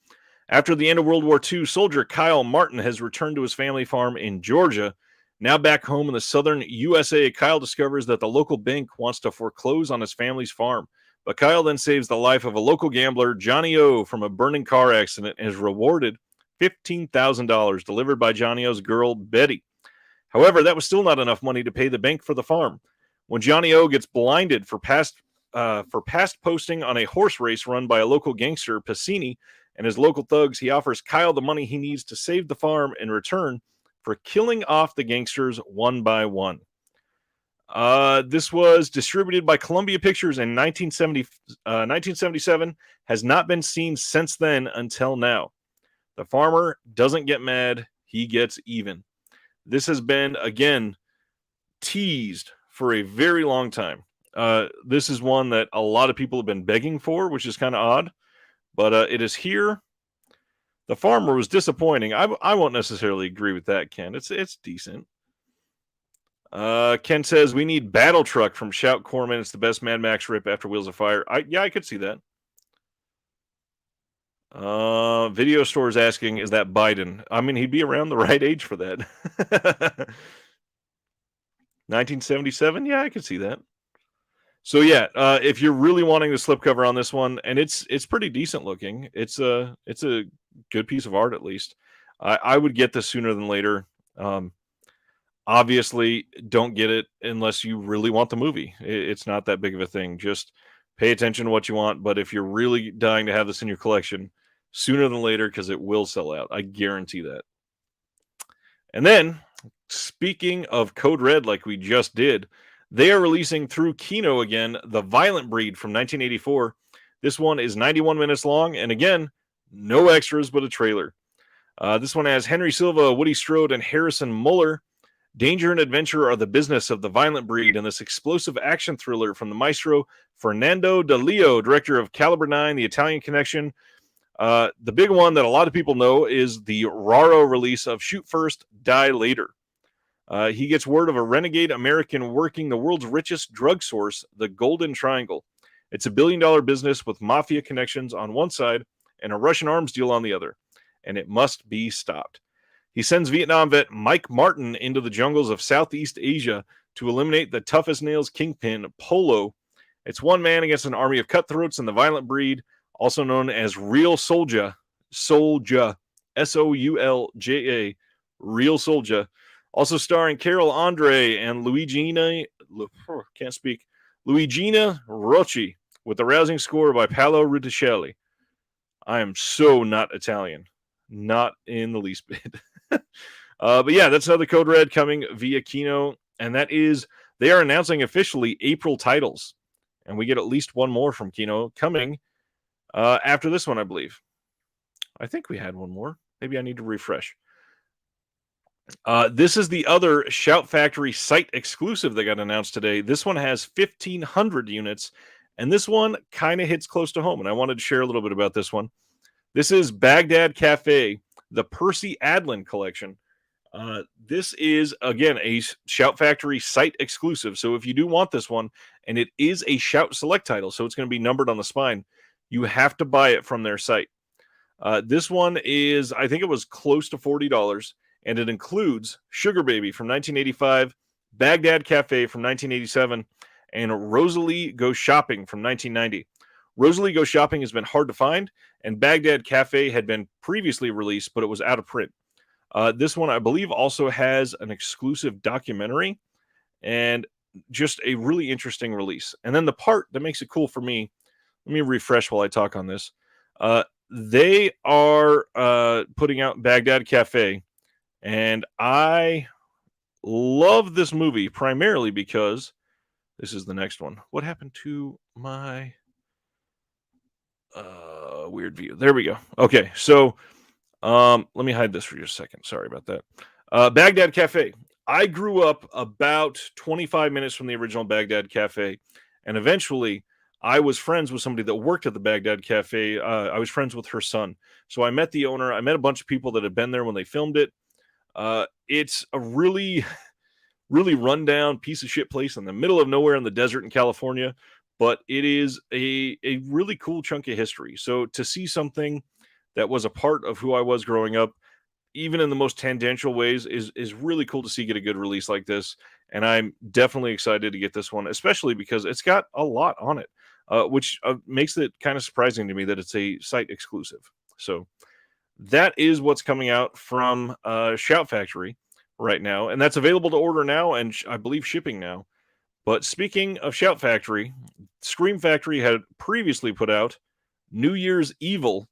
After the end of World War II, soldier Kyle Martin has returned to his family farm in Georgia. Now back home in the southern USA, Kyle discovers that the local bank wants to foreclose on his family's farm. But Kyle then saves the life of a local gambler, Johnny O, from a burning car accident and is rewarded $15,000 delivered by Johnny O's girl, Betty. However, that was still not enough money to pay the bank for the farm. When Johnny O gets blinded for past posting on a horse race run by a local gangster, Pacini, and his local thugs, he offers Kyle the money he needs to save the farm in return for killing off the gangsters one by one. This was distributed by Columbia Pictures in 1977, has not been seen since then until now. The farmer doesn't get mad, he gets even. This has been, again, teased for a very long time. This is one that a lot of people have been begging for, which is kind of odd, but it is here. The Farmer was disappointing. I won't necessarily agree with that, Ken. It's decent. Ken says, we need Battle Truck from Shout Corman. It's the best Mad Max rip after Wheels of Fire. I could see that. Video Store's asking, is that Biden? I mean, he'd be around the right age for that. 1977? Yeah, I could see that. So yeah, if you're really wanting the slipcover on this one, and it's pretty decent looking, it's a good piece of art at least. I would get this sooner than later. Obviously, don't get it unless you really want the movie. It's not that big of a thing. Just pay attention to what you want. But if you're really dying to have this in your collection, sooner than later, because it will sell out. I guarantee that. And then, speaking of Code Red, like we just did, they are releasing through Kino again, The Violent Breed from 1984. This one is 91 minutes long, and again, no extras but a trailer. This one has Henry Silva, Woody Strode, and Harrison Muller. Danger and adventure are the business of The Violent Breed, and this explosive action thriller from the maestro Fernando De Leo, director of Caliber 9, The Italian Connection. The big one that a lot of people know is the Raro release of Shoot First, Die Later. He gets word of a renegade American working the world's richest drug source, the Golden Triangle. It's a billion-dollar business with mafia connections on one side and a Russian arms deal on the other, and it must be stopped. He sends Vietnam vet Mike Martin into the jungles of Southeast Asia to eliminate the toughest nails kingpin, Polo. It's one man against an army of cutthroats in The Violent Breed, also known as Real Soulja, Soulja, S-O-U-L-J-A, Real Soulja. Also starring Carol Andre and Luigina, can't speak, Luigina Rocci with the rousing score by Paolo Ruticelli. I am so not Italian. Not in the least bit. But yeah, that's another Code Red coming via Kino. And that is, they are announcing officially April titles. And we get at least one more from Kino coming after this one, I believe. I think we had one more. Maybe I need to refresh. This is the other Shout Factory site exclusive that got announced today. This one has 1,500 units, and this one kind of hits close to home. And I wanted to share a little bit about this one. This is Baghdad Cafe, the Percy Adlin collection. This is, again, a Shout Factory site exclusive. So if you do want this one, and it is a Shout Select title, so it's going to be numbered on the spine, you have to buy it from their site. This one is, I think it was close to $40, and it includes Sugar Baby from 1985, Baghdad Cafe from 1987, and Rosalie Goes Shopping from 1990. Rosalie Goes Shopping has been hard to find, and Baghdad Cafe had been previously released, but it was out of print. This one, I believe, also has an exclusive documentary and just a really interesting release. And then the part that makes it cool for me, let me refresh while I talk on this. They are putting out Baghdad Cafe, and I love this movie primarily because this is the next one. What happened to my weird view? There we go. Okay, so let me hide this for just a second. Sorry about that. Baghdad Cafe. I grew up about 25 minutes from the original Baghdad Cafe, and eventually I was friends with somebody that worked at the Baghdad Cafe. I was friends with her son. So I met the owner. I met a bunch of people that had been there when they filmed it. It's a really, really rundown piece of shit place in the middle of nowhere in the desert in California, but it is a really cool chunk of history. So to see something that was a part of who I was growing up, even in the most tangential ways, is really cool to see get a good release like this. And I'm definitely excited to get this one, especially because it's got a lot on it, which makes it kind of surprising to me that it's a site exclusive. So that is what's coming out from Shout Factory right now, and that's available to order now, and I believe shipping now. But speaking of Shout Factory, Scream Factory had previously put out New Year's Evil,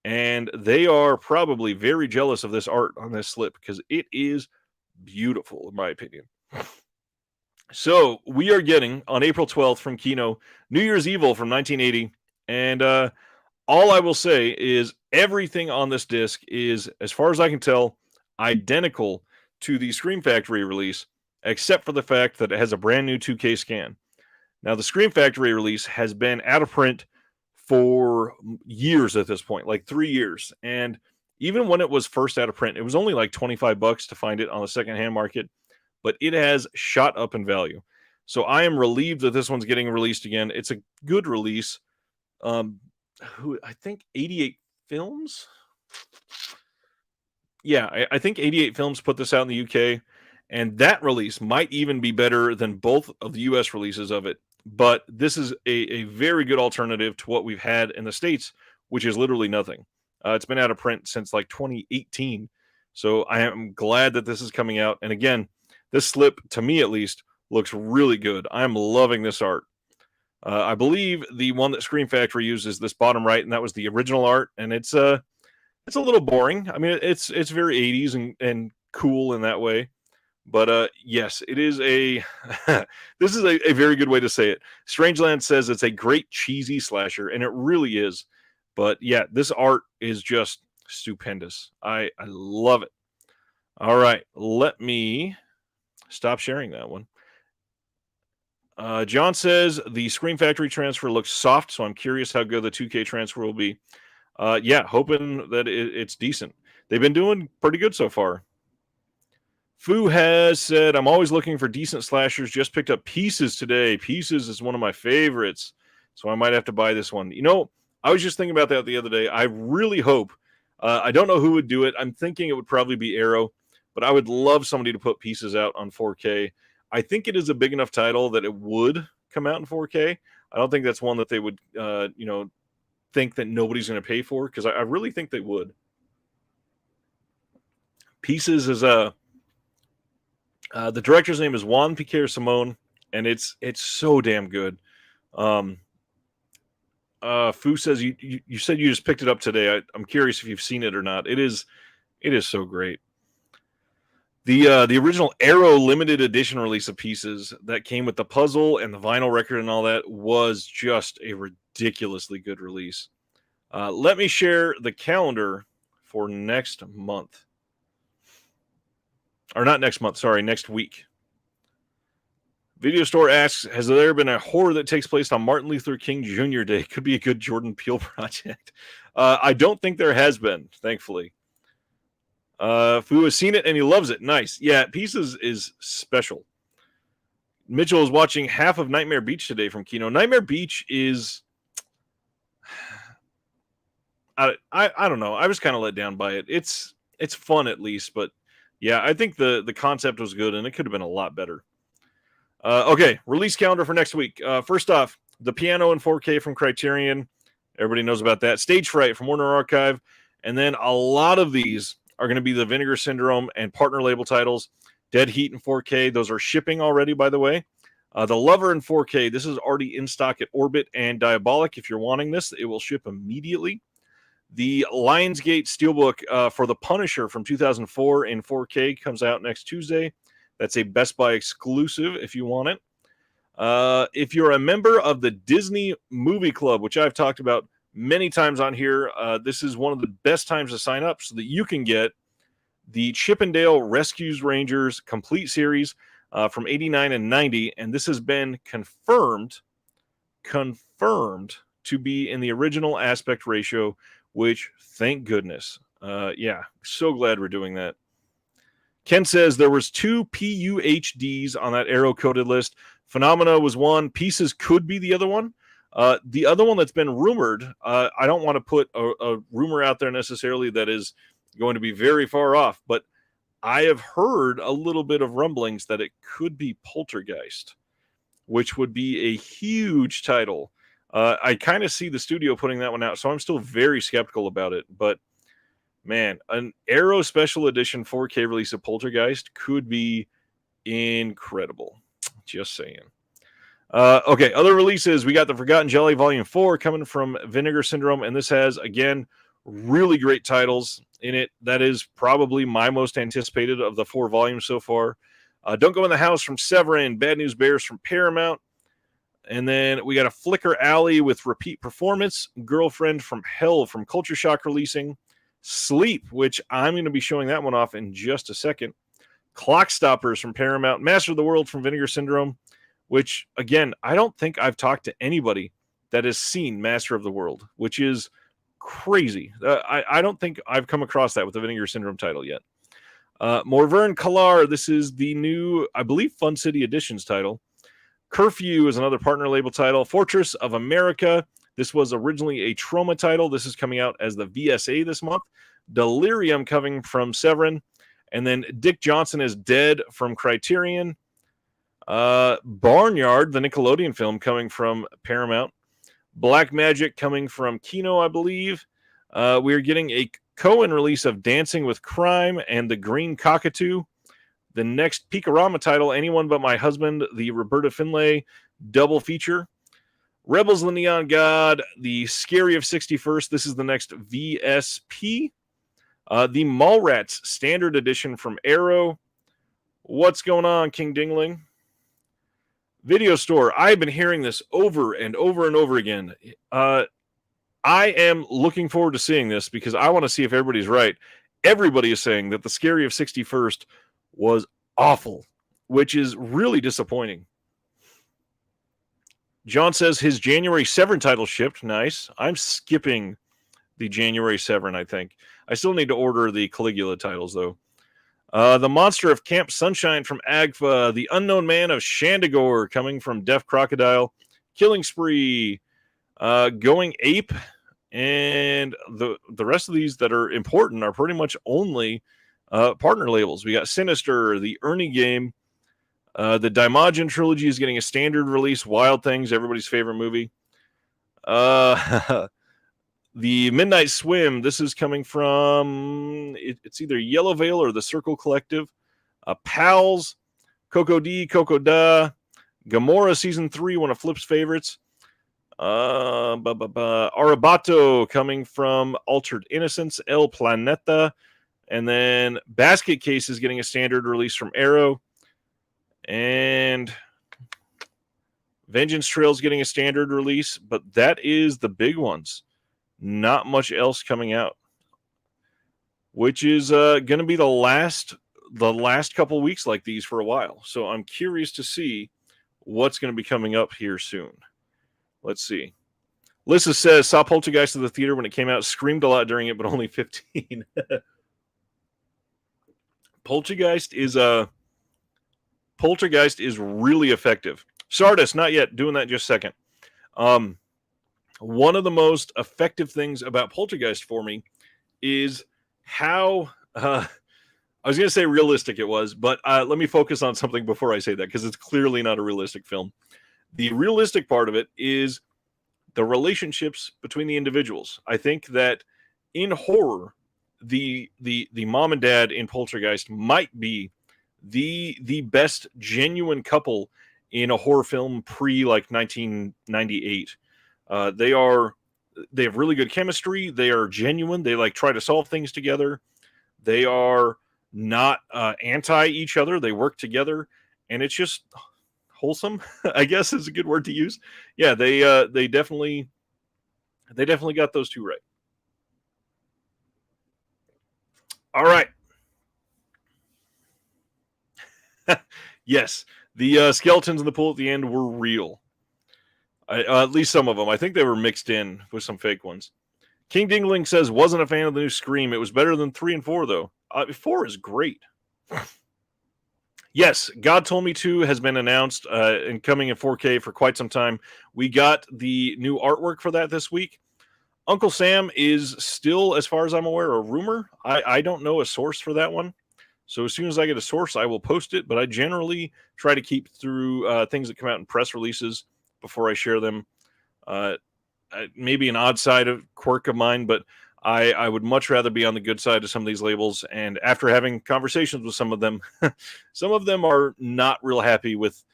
and they are probably very jealous of this art on this slip because it is beautiful, in my opinion. So we are getting, on April 12th from Kino, New Year's Evil from 1980, and all I will say is everything on this disc is, as far as I can tell, identical to the Scream Factory release, except for the fact that it has a brand new 2K scan. Now, the Scream Factory release has been out of print for years at this point, like 3 years. And even when it was first out of print, it was only like $25 to find it on the secondhand market, but it has shot up in value. So I am relieved that this one's getting released again. It's a good release. I think 88 Films. Yeah, I think 88 Films put this out in the UK, and that release might even be better than both of the US releases of it. But this is a very good alternative to what we've had in the States, which is literally nothing. It's been out of print since like 2018. So I am glad that this is coming out. And again, this slip, to me at least, looks really good. I'm loving this art. I believe the one that Scream Factory uses this bottom right, and that was the original art. And it's a little boring. I mean, it's very 80s and cool in that way. But yes, it is a this is a very good way to say it. Strangeland says it's a great cheesy slasher, and it really is. But yeah, this art is just stupendous. I love it. All right, let me stop sharing that one. John says the Scream Factory transfer looks soft, so I'm curious how good the 2K transfer will be. Yeah, hoping that it's decent. They've been doing pretty good so far. Fu has said, I'm always looking for decent slashers. Just picked up Pieces today. Pieces is one of my favorites, so I might have to buy this one. You know, I was just thinking about that the other day. I really hope, I don't know who would do it. I'm thinking it would probably be Arrow, but I would love somebody to put Pieces out on 4K. I think it is a big enough title that it would come out in 4K. I don't think that's one that they would, think that nobody's going to pay for, because I really think they would. Pieces is the director's name is Juan Piquer Simon, and it's so damn good. Fu says you said you just picked it up today. I'm curious if you've seen it or not. It is so great. The original Arrow limited edition release of Pieces that came with the puzzle and the vinyl record and all that was just a ridiculously good release. Let me share the calendar for next month. Or not next month, sorry, next week. Video Store asks, has there been a horror that takes place on Martin Luther King Jr. Day? Could be a good Jordan Peele project. I don't think there has been, thankfully. Fu has seen it and he loves it. Nice. Yeah, Pieces is special. Mitchell is watching half of Nightmare Beach today from Kino. Nightmare Beach is... I don't know. I was kind of let down by it. It's fun at least, but yeah, I think the concept was good and it could have been a lot better. Okay, release calendar for next week. First off, The Piano in 4K from Criterion. Everybody knows about that. Stage Fright from Warner Archive. And then a lot of these are going to be the Vinegar Syndrome and partner label titles. Dead Heat in 4K. Those are shipping already, by the way. The Lover in 4K. This is already in stock at Orbit and Diabolic. If you're wanting this, it will ship immediately. The Lionsgate Steelbook for The Punisher from 2004 in 4K comes out next Tuesday. That's a Best Buy exclusive if you want it. If you're a member of the Disney Movie Club, which I've talked about many times on here, this is one of the best times to sign up so that you can get the Chippendale Rescues Rangers complete series from 89 and 90. And this has been confirmed to be in the original aspect ratio, which, thank goodness. Yeah, so glad we're doing that. Ken says there was 2 PUHDs on that Arrow-coded list. Phenomena was one. Pieces could be the other one. The other one that's been rumored, I don't want to put a rumor out there necessarily that is going to be very far off, but I have heard a little bit of rumblings that it could be Poltergeist, which would be a huge title. I kind of see the studio putting that one out, so I'm still very skeptical about it, but man, an Arrow Special Edition 4K release of Poltergeist could be incredible. Just saying. Okay, other releases. We got the Forgotten Jelly Volume 4 coming from Vinegar Syndrome, and this has, again, really great titles in it. That is probably my most anticipated of the 4 volumes so far. Don't Go in the House from Severin, Bad News Bears from Paramount, and then we got a Flicker Alley with repeat performance, Girlfriend from Hell from Culture Shock releasing, Sleep, which I'm going to be showing that one off in just a second. Clock Stoppers from Paramount. Master of the World from Vinegar Syndrome, which, again, I don't think I've talked to anybody that has seen Master of the World, which is crazy. I don't think I've come across that with the Vinegar Syndrome title yet. Morvern Kalar, this is the new, I believe, Fun City Editions title. Curfew is another partner label title. Fortress of America. This was originally a Trauma title. This is coming out as the VSA this month. Delirium coming from Severin. And then Dick Johnson is Dead from Criterion. Barnyard, the Nickelodeon film, coming from Paramount. Black Magic coming from Kino, I believe. We're getting a Cohen release of Dancing with Crime and The Green Cockatoo. The next Peakorama title, Anyone But My Husband, the Roberta Finlay double feature. Rebels of the Neon God, the Scary of 61st. This is the next VSP. The Mallrats Standard Edition from Arrow. What's going on, King Dingling? Video Store. I've been hearing this over and over and over again. I am looking forward to seeing this because I want to see if everybody's right. Everybody is saying that the Scary of 61st was awful, which is really disappointing. John says his January Severin title shipped. Nice. I'm skipping the January Severin, I think. I still need to order the Caligula titles, though. The Monster of Camp Sunshine from Agfa. The Unknown Man of Shandagore coming from Deaf Crocodile. Killing Spree. Going Ape. And the rest of these that are important are pretty much only partner labels. We got Sinister, the Ernie Game. The Daimajin trilogy is getting a standard release. Wild Things, everybody's favorite movie. The Midnight Swim. This is coming from, it's either Yellow Veil or the Circle Collective. Pals, Coco D, Coco Da, Gamora Season 3, one of Flip's favorites. Arabato coming from Altered Innocence, El Planeta. And then Basket Case is getting a standard release from Arrow. And Vengeance Trail's getting a standard release, but that is the big ones. Not much else coming out, which is going to be the last couple weeks like these for a while. So I'm curious to see what's going to be coming up here soon. Let's see. Lissa says, saw Poltergeist at the theater when it came out, screamed a lot during it, but only 15. Poltergeist is really effective. Sardis, not yet. Doing that in just a second. One of the most effective things about Poltergeist for me is how I was going to say realistic it was, but let me focus on something before I say that, because it's clearly not a realistic film. The realistic part of it is the relationships between the individuals. I think that in horror, the mom and dad in Poltergeist might be the best genuine couple in a horror film pre like 1998. They have really good chemistry. They are genuine. They like try to solve things together. They are not anti each other. They work together, and it's just wholesome, I guess is a good word to use. Yeah, they definitely got those two right. All right. Yes, the skeletons in the pool at the end were real. At least some of them. I think they were mixed in with some fake ones. King Dingling says, wasn't a fan of the new Scream. It was better than 3 and 4, though. 4 is great. Yes, God Told Me To has been announced and coming in 4K for quite some time. We got the new artwork for that this week. Uncle Sam is still, as far as I'm aware, a rumor. I don't know a source for that one. So as soon as I get a source, I will post it. But I generally try to keep through things that come out in press releases before I share them. Maybe an odd side of quirk of mine, but I would much rather be on the good side of some of these labels. And after having conversations with some of them are not real happy with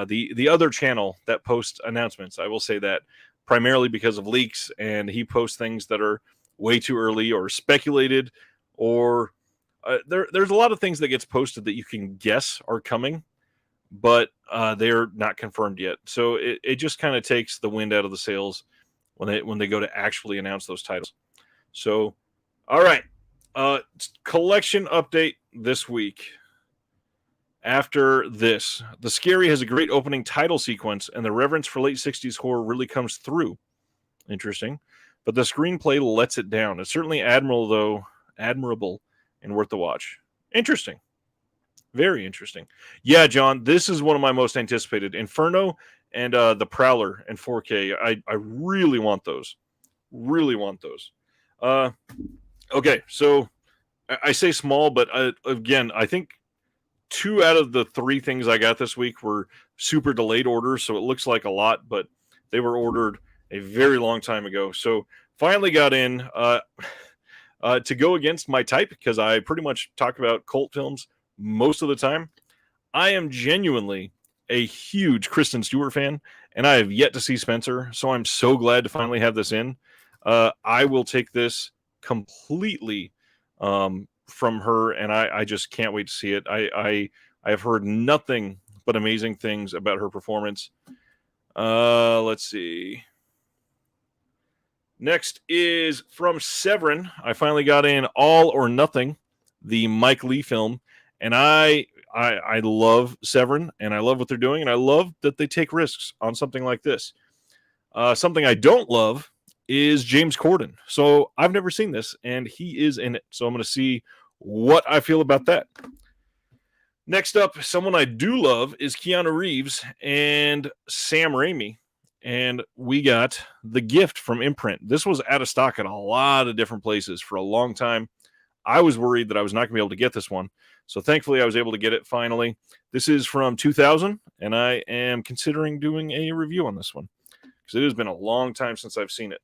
the other channel that posts announcements. I will say that primarily because of leaks, and he posts things that are way too early or speculated, or there's a lot of things that gets posted that you can guess are coming, but they're not confirmed yet. So it just kind of takes the wind out of the sails when they go to actually announce those titles. So, all right, collection update this week. After this, The Scary has a great opening title sequence, and the reverence for late 60s horror really comes through. Interesting. But the screenplay lets it down. It's certainly admirable and worth the watch. Interesting. Very interesting. Yeah, John, this is one of my most anticipated. Inferno and The Prowler in 4K. I really want those. Really want those. Okay, so I say small, but again, I think 2 out of the 3 things I got this week were super delayed orders, so it looks like a lot, but they were ordered a very long time ago. So finally got in to go against my type, because I pretty much talk about cult films most of the time. I am genuinely a huge Kristen Stewart fan, and I have yet to see Spencer, so I'm so glad to finally have this in. I will take this completely from her, and I just can't wait to see it. I have heard nothing but amazing things about her performance. Let's see. Next is from Severin. I finally got in All or Nothing, the Mike Leigh film, and I love Severin, and I love what they're doing, and I love that they take risks on something like this. Something I don't love is James Corden. So I've never seen this, and he is in it. So I'm going to see what I feel about that. Next up, someone I do love is Keanu Reeves and Sam Raimi. And we got The Gift from Imprint. This was out of stock at a lot of different places for a long time. I was worried that I was not going to be able to get this one. So thankfully, I was able to get it finally. This is from 2000, and I am considering doing a review on this one, because it has been a long time since I've seen it.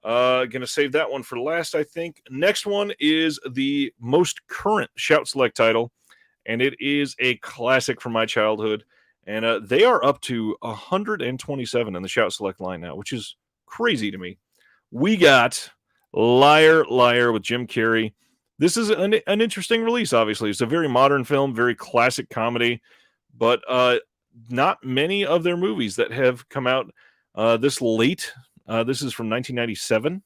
Gonna save that one for last, I think. Next one is the most current Shout Select title, and it is a classic from my childhood, And they are up to 127 in the Shout Select line now, which is crazy to me. We got Liar, Liar with Jim Carrey. This is an interesting release, obviously. It's a very modern film, very classic comedy, but not many of their movies that have come out this late. This is from 1997.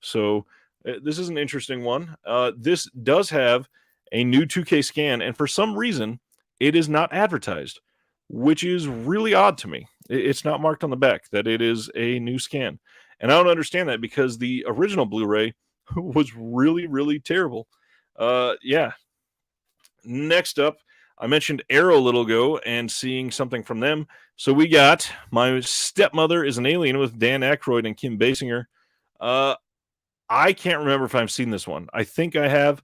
So this is an interesting one. This does have a new 2K scan, and for some reason, it is not advertised, which is really odd to me. It's not marked on the back that it is a new scan. And I don't understand that because the original Blu-ray was really, really terrible. Yeah. Next up, I mentioned Arrow a little ago and seeing something from them. So we got My Stepmother is an Alien with Dan Aykroyd and Kim Basinger. I can't remember if I've seen this one. I think I have,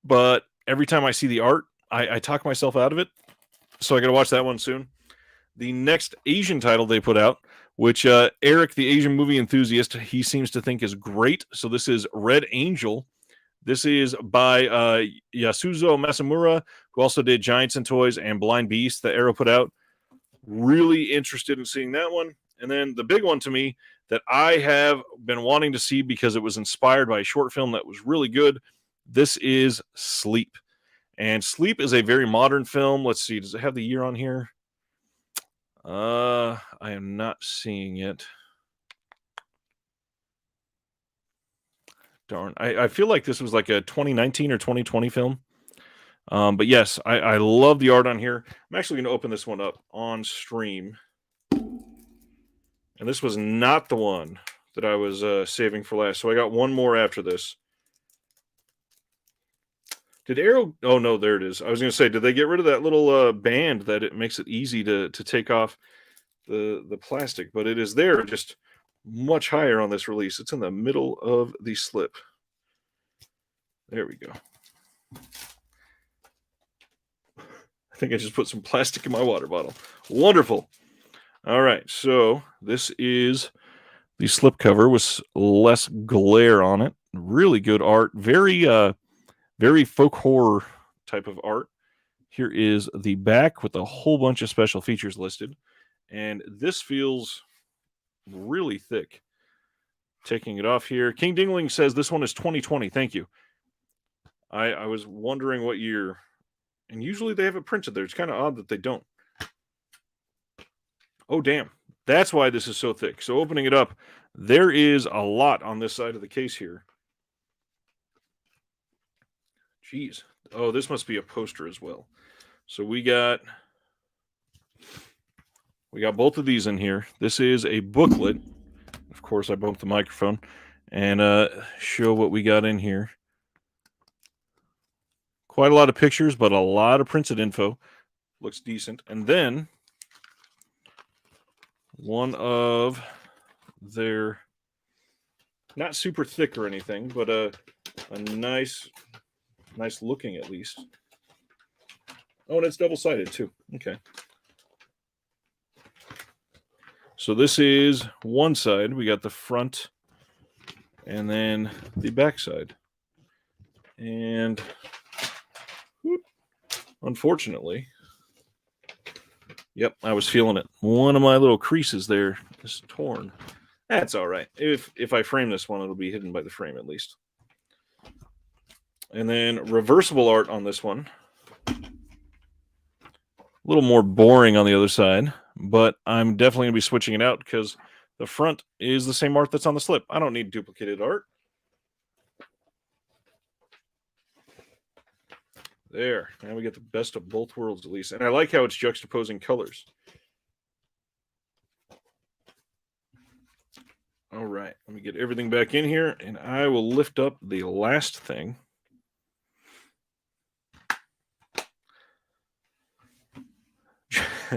but every time I see the art, I talk myself out of it. So I got to watch that one soon. The next Asian title they put out, which Eric, the Asian movie enthusiast, he seems to think is great. So this is Red Angel. This is by Yasuzo Masamura, who also did Giants and Toys and Blind Beast that Arrow put out. Really interested in seeing that one. And then the big one to me that I have been wanting to see because it was inspired by a short film that was really good. This is Sleep. And Sleep is a very modern film. Let's see. Does it have the year on here? I am not seeing it. Darn. I feel like this was like a 2019 or 2020 film. But yes, I love the art on here. I'm actually going to open this one up on stream. And this was not the one that I was saving for last. So I got one more after this. Did Arrow... Oh, no, there it is. I was going to say, did they get rid of that little band that it makes it easy to take off the plastic? But it is there, just much higher on this release. It's in the middle of the slip. There we go. I think I just put some plastic in my water bottle. Wonderful. All right, so this is the slipcover with less glare on it. Really good art. Very folk horror type of art. Here is the back with a whole bunch of special features listed. And this feels really thick. Taking it off here. King Dingling says this one is 2020. Thank you. I was wondering what year. And usually they have it printed there. It's kind of odd that they don't. Oh, damn. That's why this is so thick. So opening it up, there is a lot on this side of the case here. Jeez. Oh, this must be a poster as well. So we got both of these in here. This is a booklet. Of course, I bumped the microphone. And show what we got in here. Quite a lot of pictures, but a lot of printed info. Looks decent. And then one of their, not super thick or anything, but a nice looking at least. Oh, and it's double-sided too. Okay. So this is one side. We got the front and then the back side. And unfortunately, yep, I was feeling it. One of my little creases there is torn. That's all right. If I frame this one, it'll be hidden by the frame at least. And then reversible art on this one. A little more boring on the other side, but I'm definitely going to be switching it out because the front is the same art that's on the slip. I don't need duplicated art. There. Now we get the best of both worlds, at least. And I like how it's juxtaposing colors. All right. Let me get everything back in here, and I will lift up the last thing.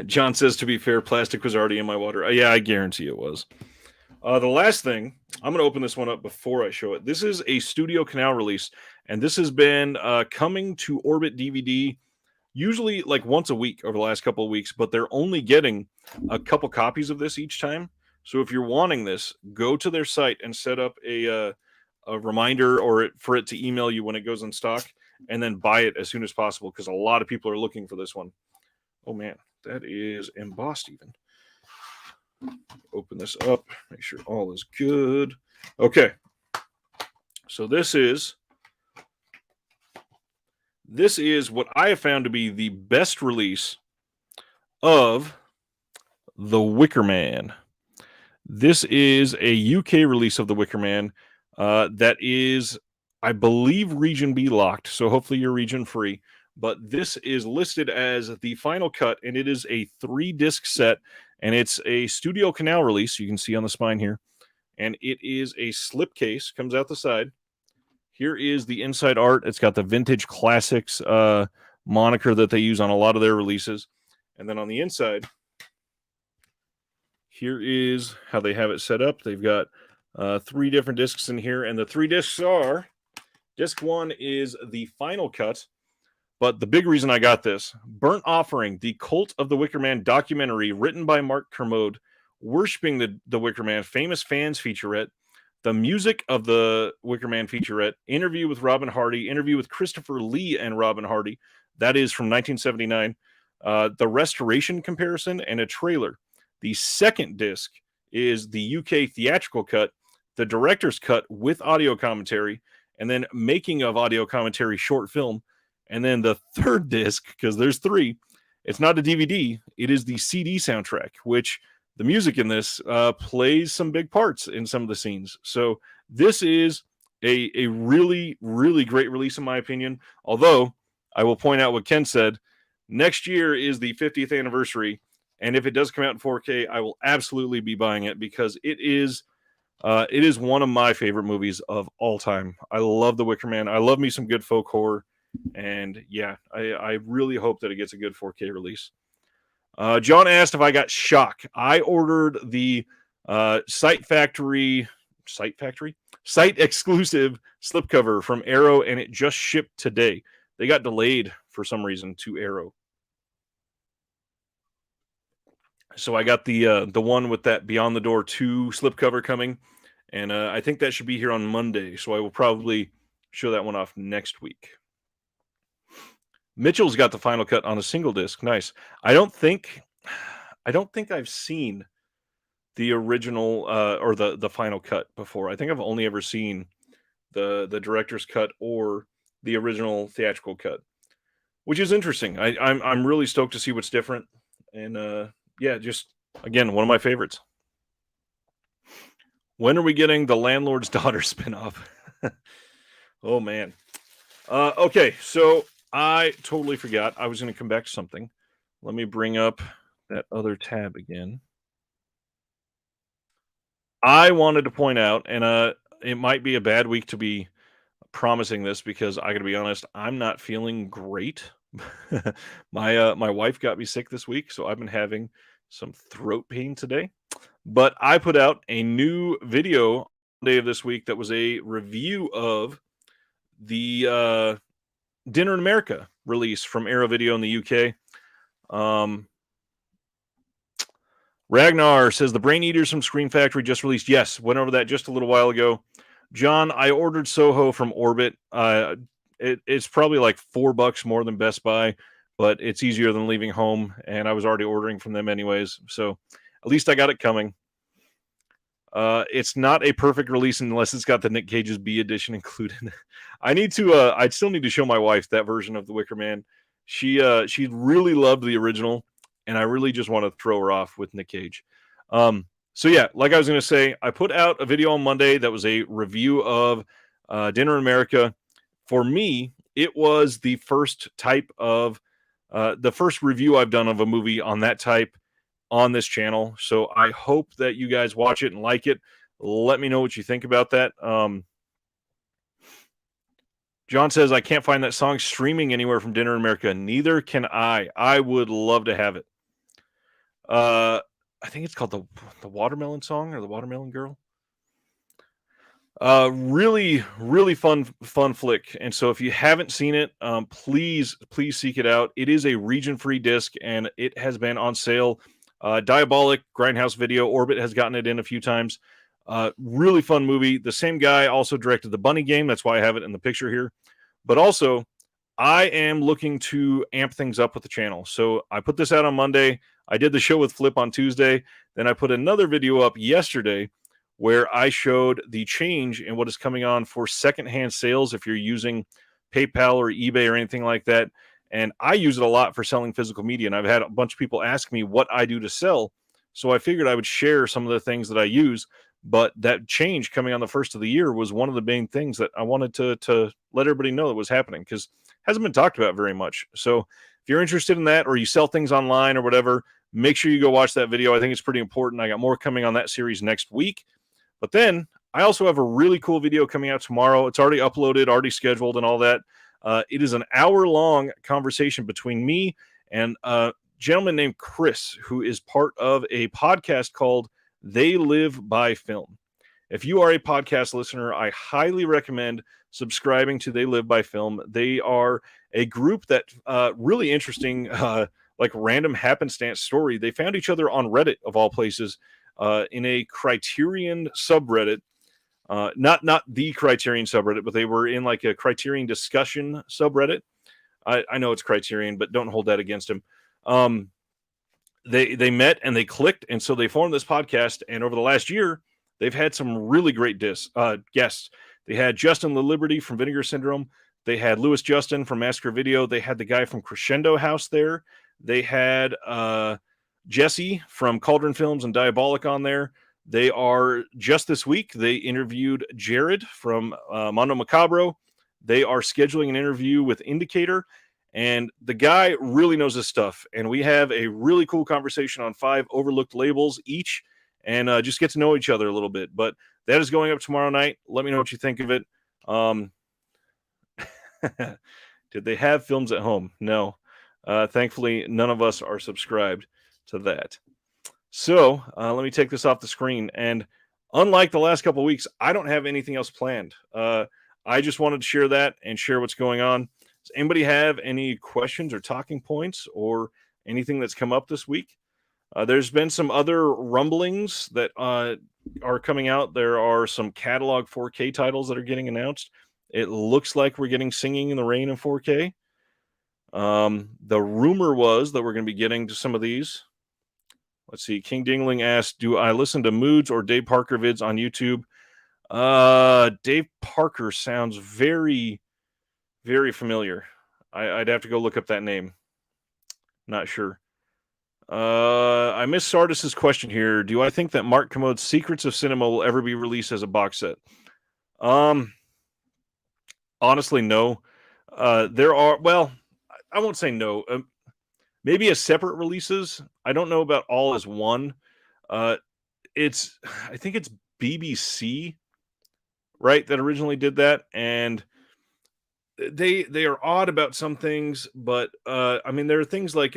John says, to be fair, plastic was already in my water. Yeah, I guarantee it was. The last thing, I'm going to open this one up before I show it. This is a Studio Canal release, and this has been coming to Orbit DVD usually like once a week over the last couple of weeks, but they're only getting a couple copies of this each time. So if you're wanting this, go to their site and set up a reminder or for it to email you when it goes in stock, and then buy it as soon as possible because a lot of people are looking for this one. Oh man, that is embossed even. Open this up, make sure all is good. Okay. So this is what I have found to be the best release of The Wicker Man. This is a UK release of The Wicker Man that is, I believe, region B locked. So hopefully you're region free. But this is listed as the final cut, and it is a 3-disc set, and it's a Studio Canal release. You can see on the spine here, and it is a slipcase, comes out the side. Here is the inside art. It's got the Vintage Classics moniker that they use on a lot of their releases, and then on the inside, here is how they have it set up. They've got 3 different discs in here, and the 3 discs are, disc 1 is the final cut, but the big reason I got this, Burnt Offering, the Cult of the Wicker Man documentary written by Mark Kermode, worshiping the Wicker Man, famous fans featurette, the music of the Wicker Man featurette, interview with Robin Hardy, interview with Christopher Lee and Robin Hardy, that is from 1979, the restoration comparison, and a trailer. The second disc is the UK theatrical cut, the director's cut with audio commentary, and then making of audio commentary short film. And then the third disc, because there's 3, it's not a DVD, it is the CD soundtrack, which the music in this plays some big parts in some of the scenes. So this is a really, really great release in my opinion. Although, I will point out what Ken said, next year is the 50th anniversary, and if it does come out in 4K, I will absolutely be buying it because it is one of my favorite movies of all time. I love The Wicker Man. I love me some good folk horror. And yeah, I really hope that it gets a good 4K release. John asked if I got Shock. I ordered the site exclusive slipcover from Arrow, and it just shipped today. They got delayed for some reason to Arrow. So I got the one with that Beyond the Door 2 slipcover coming, and I think that should be here on Monday. So I will probably show that one off next week. Mitchell's got the final cut on a single disc. Nice. I don't think I've seen the original or the final cut before. I think I've only ever seen the director's cut or the original theatrical cut, which is interesting. I'm really stoked to see what's different. And yeah, just again, one of my favorites. When are we getting the Landlord's Daughter spinoff? Oh man. Okay, so I totally forgot. I was going to come back to something. Let me bring up that other tab again. I wanted to point out, and it might be a bad week to be promising this because I got to be honest, I'm not feeling great. My wife got me sick this week, so I've been having some throat pain today. But I put out a new video day of this week that was a review of the Dinner in America release from Arrow Video in the UK. Ragnar says the Brain Eaters from Scream Factory just released. Yes, went over that just a little while ago. John, I ordered Soho from Orbit. It's probably like $4 more than Best Buy, but it's easier than leaving home, and I was already ordering from them anyways. So at least I got it coming. It's not a perfect release unless it's got the Nick Cage's B edition included. I still need to show my wife that version of the Wicker Man. She really loved the original, and I really just want to throw her off with Nick Cage. So yeah, like I was going to say, I put out a video on Monday that was a review of Dinner in America. For me, it was the first type of the first review I've done of a movie on that type on this channel. So I hope that you guys watch it and like it. Let me know what you think about that. John says, I can't find that song streaming anywhere from Dinner in America. Neither can I. I would love to have it. I think it's called the Watermelon Song or the Watermelon Girl. Really, really fun flick. And so if you haven't seen it, please seek it out. It is a region-free disc, and it has been on sale. Diabolic, Grindhouse Video, Orbit has gotten it in a few times. Really fun movie. The same guy also directed The Bunny Game. That's why I have it in the picture here. But also, I am looking to amp things up with the channel. So I put this out on Monday. I did the show with Flip on Tuesday. Then I put another video up yesterday where I showed the change in what is coming on for secondhand sales if you're using PayPal or eBay or anything like that. And I use it a lot for selling physical media. And I've had a bunch of people ask me what I do to sell. So I figured I would share some of the things that I use. But that change coming on the first of the year was one of the main things that I wanted to let everybody know that was happening, because hasn't been talked about very much. So if you're interested in that, or you sell things online or whatever, make sure you go watch that video. I think it's pretty important. I got more coming on that series next week. But then I also have a really cool video coming out tomorrow. It's already uploaded, already scheduled and all that. It is an hour-long conversation between me and a gentleman named Chris, who is part of a podcast called They Live by Film. If you are a podcast listener, I highly recommend subscribing to They Live by Film. They are a group that really interesting, like random happenstance story. They found each other on Reddit, of all places, in a Criterion subreddit. Not the Criterion subreddit, but they were in like a Criterion discussion subreddit. I know it's Criterion, but don't hold that against him. They met and they clicked, and so they formed this podcast. And over the last year, they've had some really great guests. They had Justin LaLiberty from Vinegar Syndrome. They had Louis Justin from Massacre Video. They had the guy from Crescendo House there. They had Jesse from Cauldron Films and Diabolic on there. They are, just this week, they interviewed Jared from Mondo Macabro. They are scheduling an interview with Indicator. And the guy really knows his stuff. And we have a really cool conversation on 5 overlooked labels each, and just get to know each other a little bit. But that is going up tomorrow night. Let me know what you think of it. Did they have films at home? No. Thankfully, none of us are subscribed to that. So let me take this off the screen. And unlike the last couple of weeks, I don't have anything else planned. I just wanted to share that and share what's going on. Does anybody have any questions or talking points or anything that's come up this week? There's been some other rumblings that are coming out. There are some catalog 4K titles that are getting announced. It looks like we're getting Singing in the Rain in 4K. The rumor was that we're going to be getting to some of these. Let's see. King Dingling asked, do I listen to Moods or Dave Parker vids on YouTube? Dave Parker sounds very, very familiar. I'd have to go look up that name. Not sure. I missed Sardis's question here. Do I think that Mark Commode's Secrets of Cinema will ever be released as a box set? Honestly, no. There are, well, I won't say no. Maybe as separate releases. I don't know about all as one. I think it's BBC, right, that originally did that, and they are odd about some things, but I mean, there are things like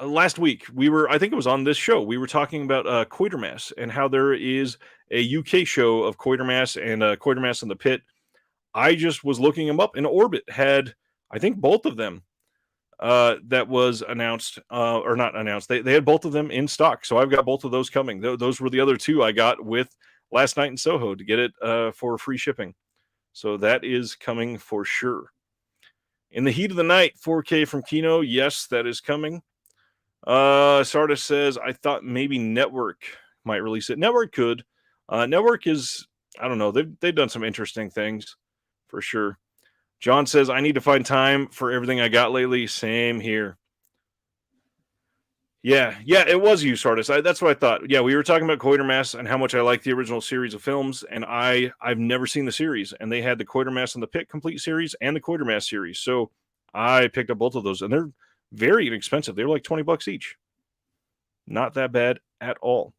last week I think it was on this show, we were talking about Quatermass and how there is a UK show of Quatermass and Quatermass in the Pit. I just was looking them up, and Orbit had, I think, both of them that was announced or not announced. They had both of them in stock, so I've got both of those coming. Those were the other two I got with Last Night in Soho to get it for free shipping. So that is coming for sure. In the Heat of the Night, 4K from Kino. Yes, that is coming. Sardis says, I thought maybe Network might release it. Network could. Network is, I don't know. They've done some interesting things for sure. John says, I need to find time for everything I got lately. Same here. Yeah, it was you, Sardis. That's what I thought. Yeah, we were talking about Quatermass and how much I like the original series of films, and I've never seen the series, and they had the Quatermass and the Pit complete series and the Quatermass series, so I picked up both of those, and they're very inexpensive. They're like $20 each. Not that bad at all.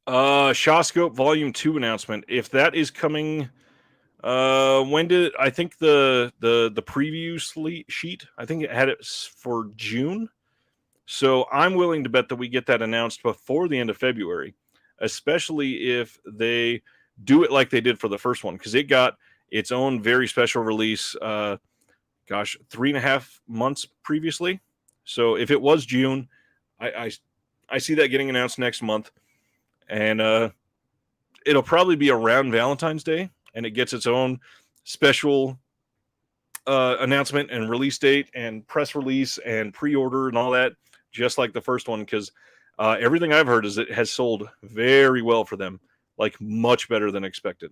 Shawscope Volume 2 announcement. If that is coming, when did, I think the preview sheet, I think it had it for June. So I'm willing to bet that we get that announced before the end of February, especially if they do it like they did for the first one, because it got its own very special release, 3.5 months previously. So if it was June, I see that getting announced next month, and it'll probably be around Valentine's Day, and it gets its own special announcement and release date and press release and pre-order and all that, just like the first one, because everything I've heard is it has sold very well for them, like much better than expected.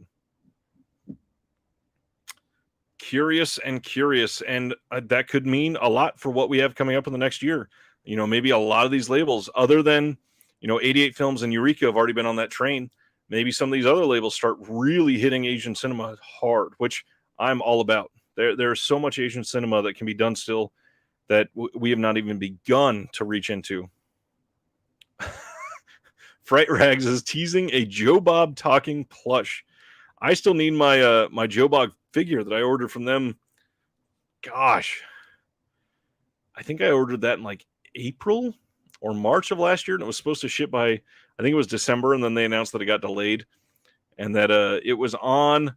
Curious, and that could mean a lot for what we have coming up in the next year. You know, maybe a lot of these labels, other than 88 Films and Eureka, have already been on that train. Maybe some of these other labels start really hitting Asian cinema hard, which I'm all about. There's so much Asian cinema that can be done still that we have not even begun to reach into. Fright Rags is teasing a Joe Bob talking plush. I still need my my Joe Bob figure that I ordered from them. Gosh, I think I ordered that in like April or March of last year, and it was supposed to ship by, I think it was December, and then they announced that it got delayed, and that it was on,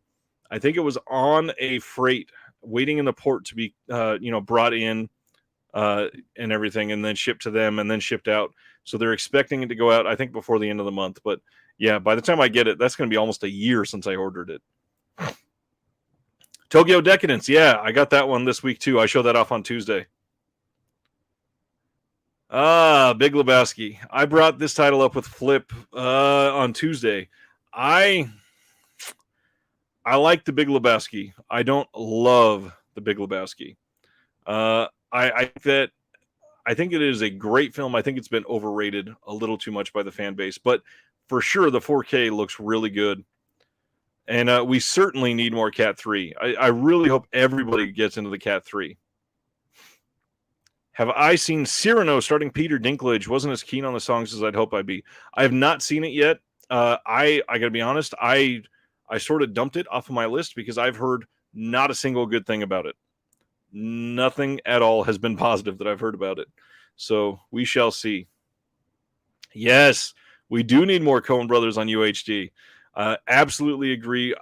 I think it was on a freight waiting in the port to be brought in and everything, and then shipped to them, and then shipped out. So they're expecting it to go out, I think, before the end of the month. But yeah, by the time I get it, that's going to be almost a year since I ordered it. Tokyo Decadence. Yeah, I got that one this week too. I showed that off on Tuesday. Big Lebowski. I brought this title up with Flip on Tuesday. I like the Big Lebowski. I don't love the Big Lebowski. I think it is a great film. I think it's been overrated a little too much by the fan base, but for sure the 4K looks really good. And we certainly need more Cat 3. I really hope everybody gets into the Cat 3. Have I seen Cyrano starting Peter Dinklage? Wasn't as keen on the songs as I'd hope I'd be. I have not seen it yet. I got to be honest. I sort of dumped it off of my list because I've heard not a single good thing about it. Nothing at all has been positive that I've heard about it. So we shall see. Yes, we do need more Coen Brothers on UHD. Absolutely agree.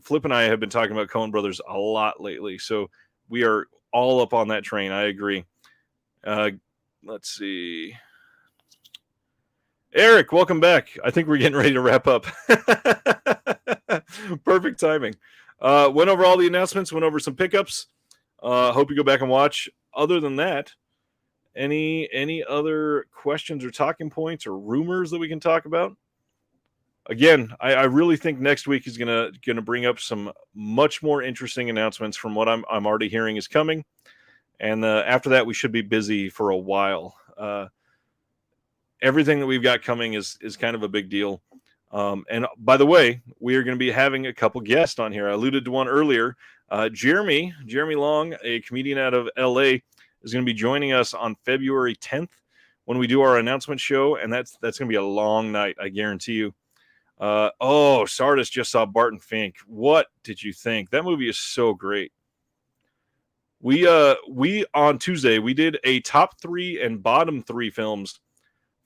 Flip and I have been talking about Coen Brothers a lot lately. So we are all up on that train. I agree. Let's see. Eric, welcome back. I think we're getting ready to wrap up. Perfect timing. Went over all the announcements, went over some pickups. Hope you go back and watch. Other than that, any other questions or talking points or rumors that we can talk about? Again, I really think next week is gonna bring up some much more interesting announcements from what I'm already hearing is coming, and after that we should be busy for a while. Everything that we've got coming is kind of a big deal. And by the way, we are going to be having a couple guests on here. I alluded to one earlier. Jeremy Long, a comedian out of LA, is going to be joining us on February 10th when we do our announcement show, and that's going to be a long night, I guarantee you. Sardis just saw Barton Fink. What did you think? That movie is so great. We on Tuesday we did a top 3 and bottom 3 films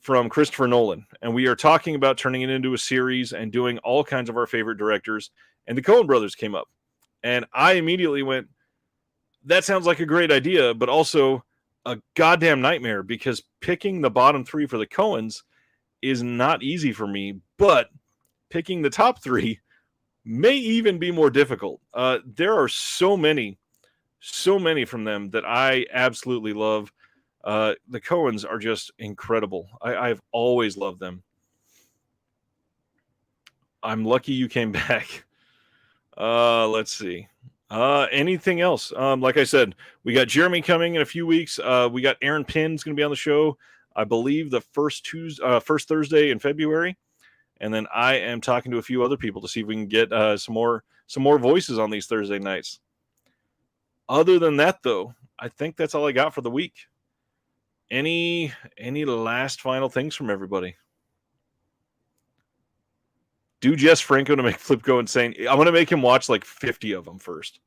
from Christopher Nolan, and we are talking about turning it into a series and doing all kinds of our favorite directors, and the Coen brothers came up, and I immediately went, that sounds like a great idea, but also a goddamn nightmare, because picking the bottom 3 for the Coens is not easy for me, but picking the top 3 may even be more difficult. There are so many from them that I absolutely love. The Coens are just incredible. I've always loved them. I'm lucky you came back. Let's see. Anything else? Like I said, we got Jeremy coming in a few weeks. We got Aaron Pinn's going to be on the show, I believe, the first Thursday in February. And then I am talking to a few other people to see if we can get some more voices on these Thursday nights. Other than that, though, I think that's all I got for the week. Any last final things from everybody? Do Jess Franco to make Flip go insane. I'm going to make him watch like 50 of them first.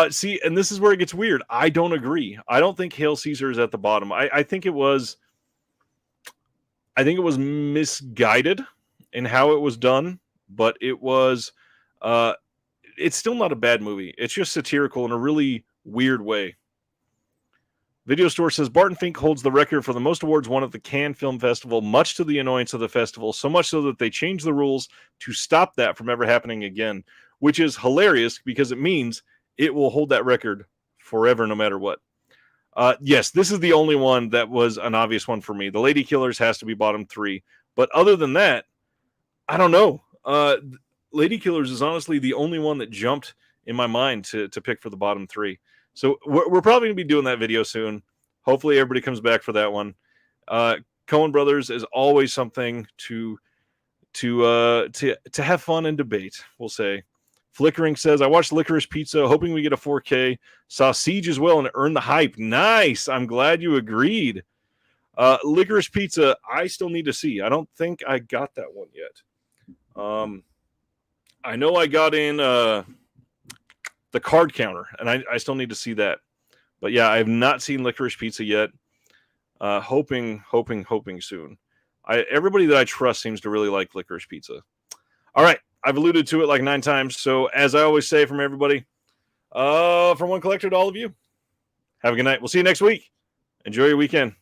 See, and this is where it gets weird. I don't agree. I don't think Hail Caesar is at the bottom. I think it was misguided in how it was done, but it was it's still not a bad movie. It's just satirical in a really weird way. Video Store says Barton Fink holds the record for the most awards won at the Cannes Film Festival, much to the annoyance of the festival, so much so that they changed the rules to stop that from ever happening again. which is hilarious because it means it will hold that record forever, no matter what. Yes, this is the only one that was an obvious one for me. The Lady Killers has to be bottom 3. But other than that, I don't know. Lady Killers is honestly the only one that jumped in my mind to pick for the bottom 3. So we're probably going to be doing that video soon. Hopefully everybody comes back for that one. Coen Brothers is always something to have fun and debate, we'll say. Flickering says, I watched Licorice Pizza, hoping we get a 4K. Saw Siege as well and earned the hype. Nice. I'm glad you agreed. Licorice Pizza, I still need to see. I don't think I got that one yet. I know I got in the card counter, and I still need to see that. But yeah, I have not seen Licorice Pizza yet. Hoping soon. Everybody that I trust seems to really like Licorice Pizza. All right, I've alluded to it like 9 times. So as I always say from everybody, from one collector to all of you, have a good night. We'll see you next week. Enjoy your weekend.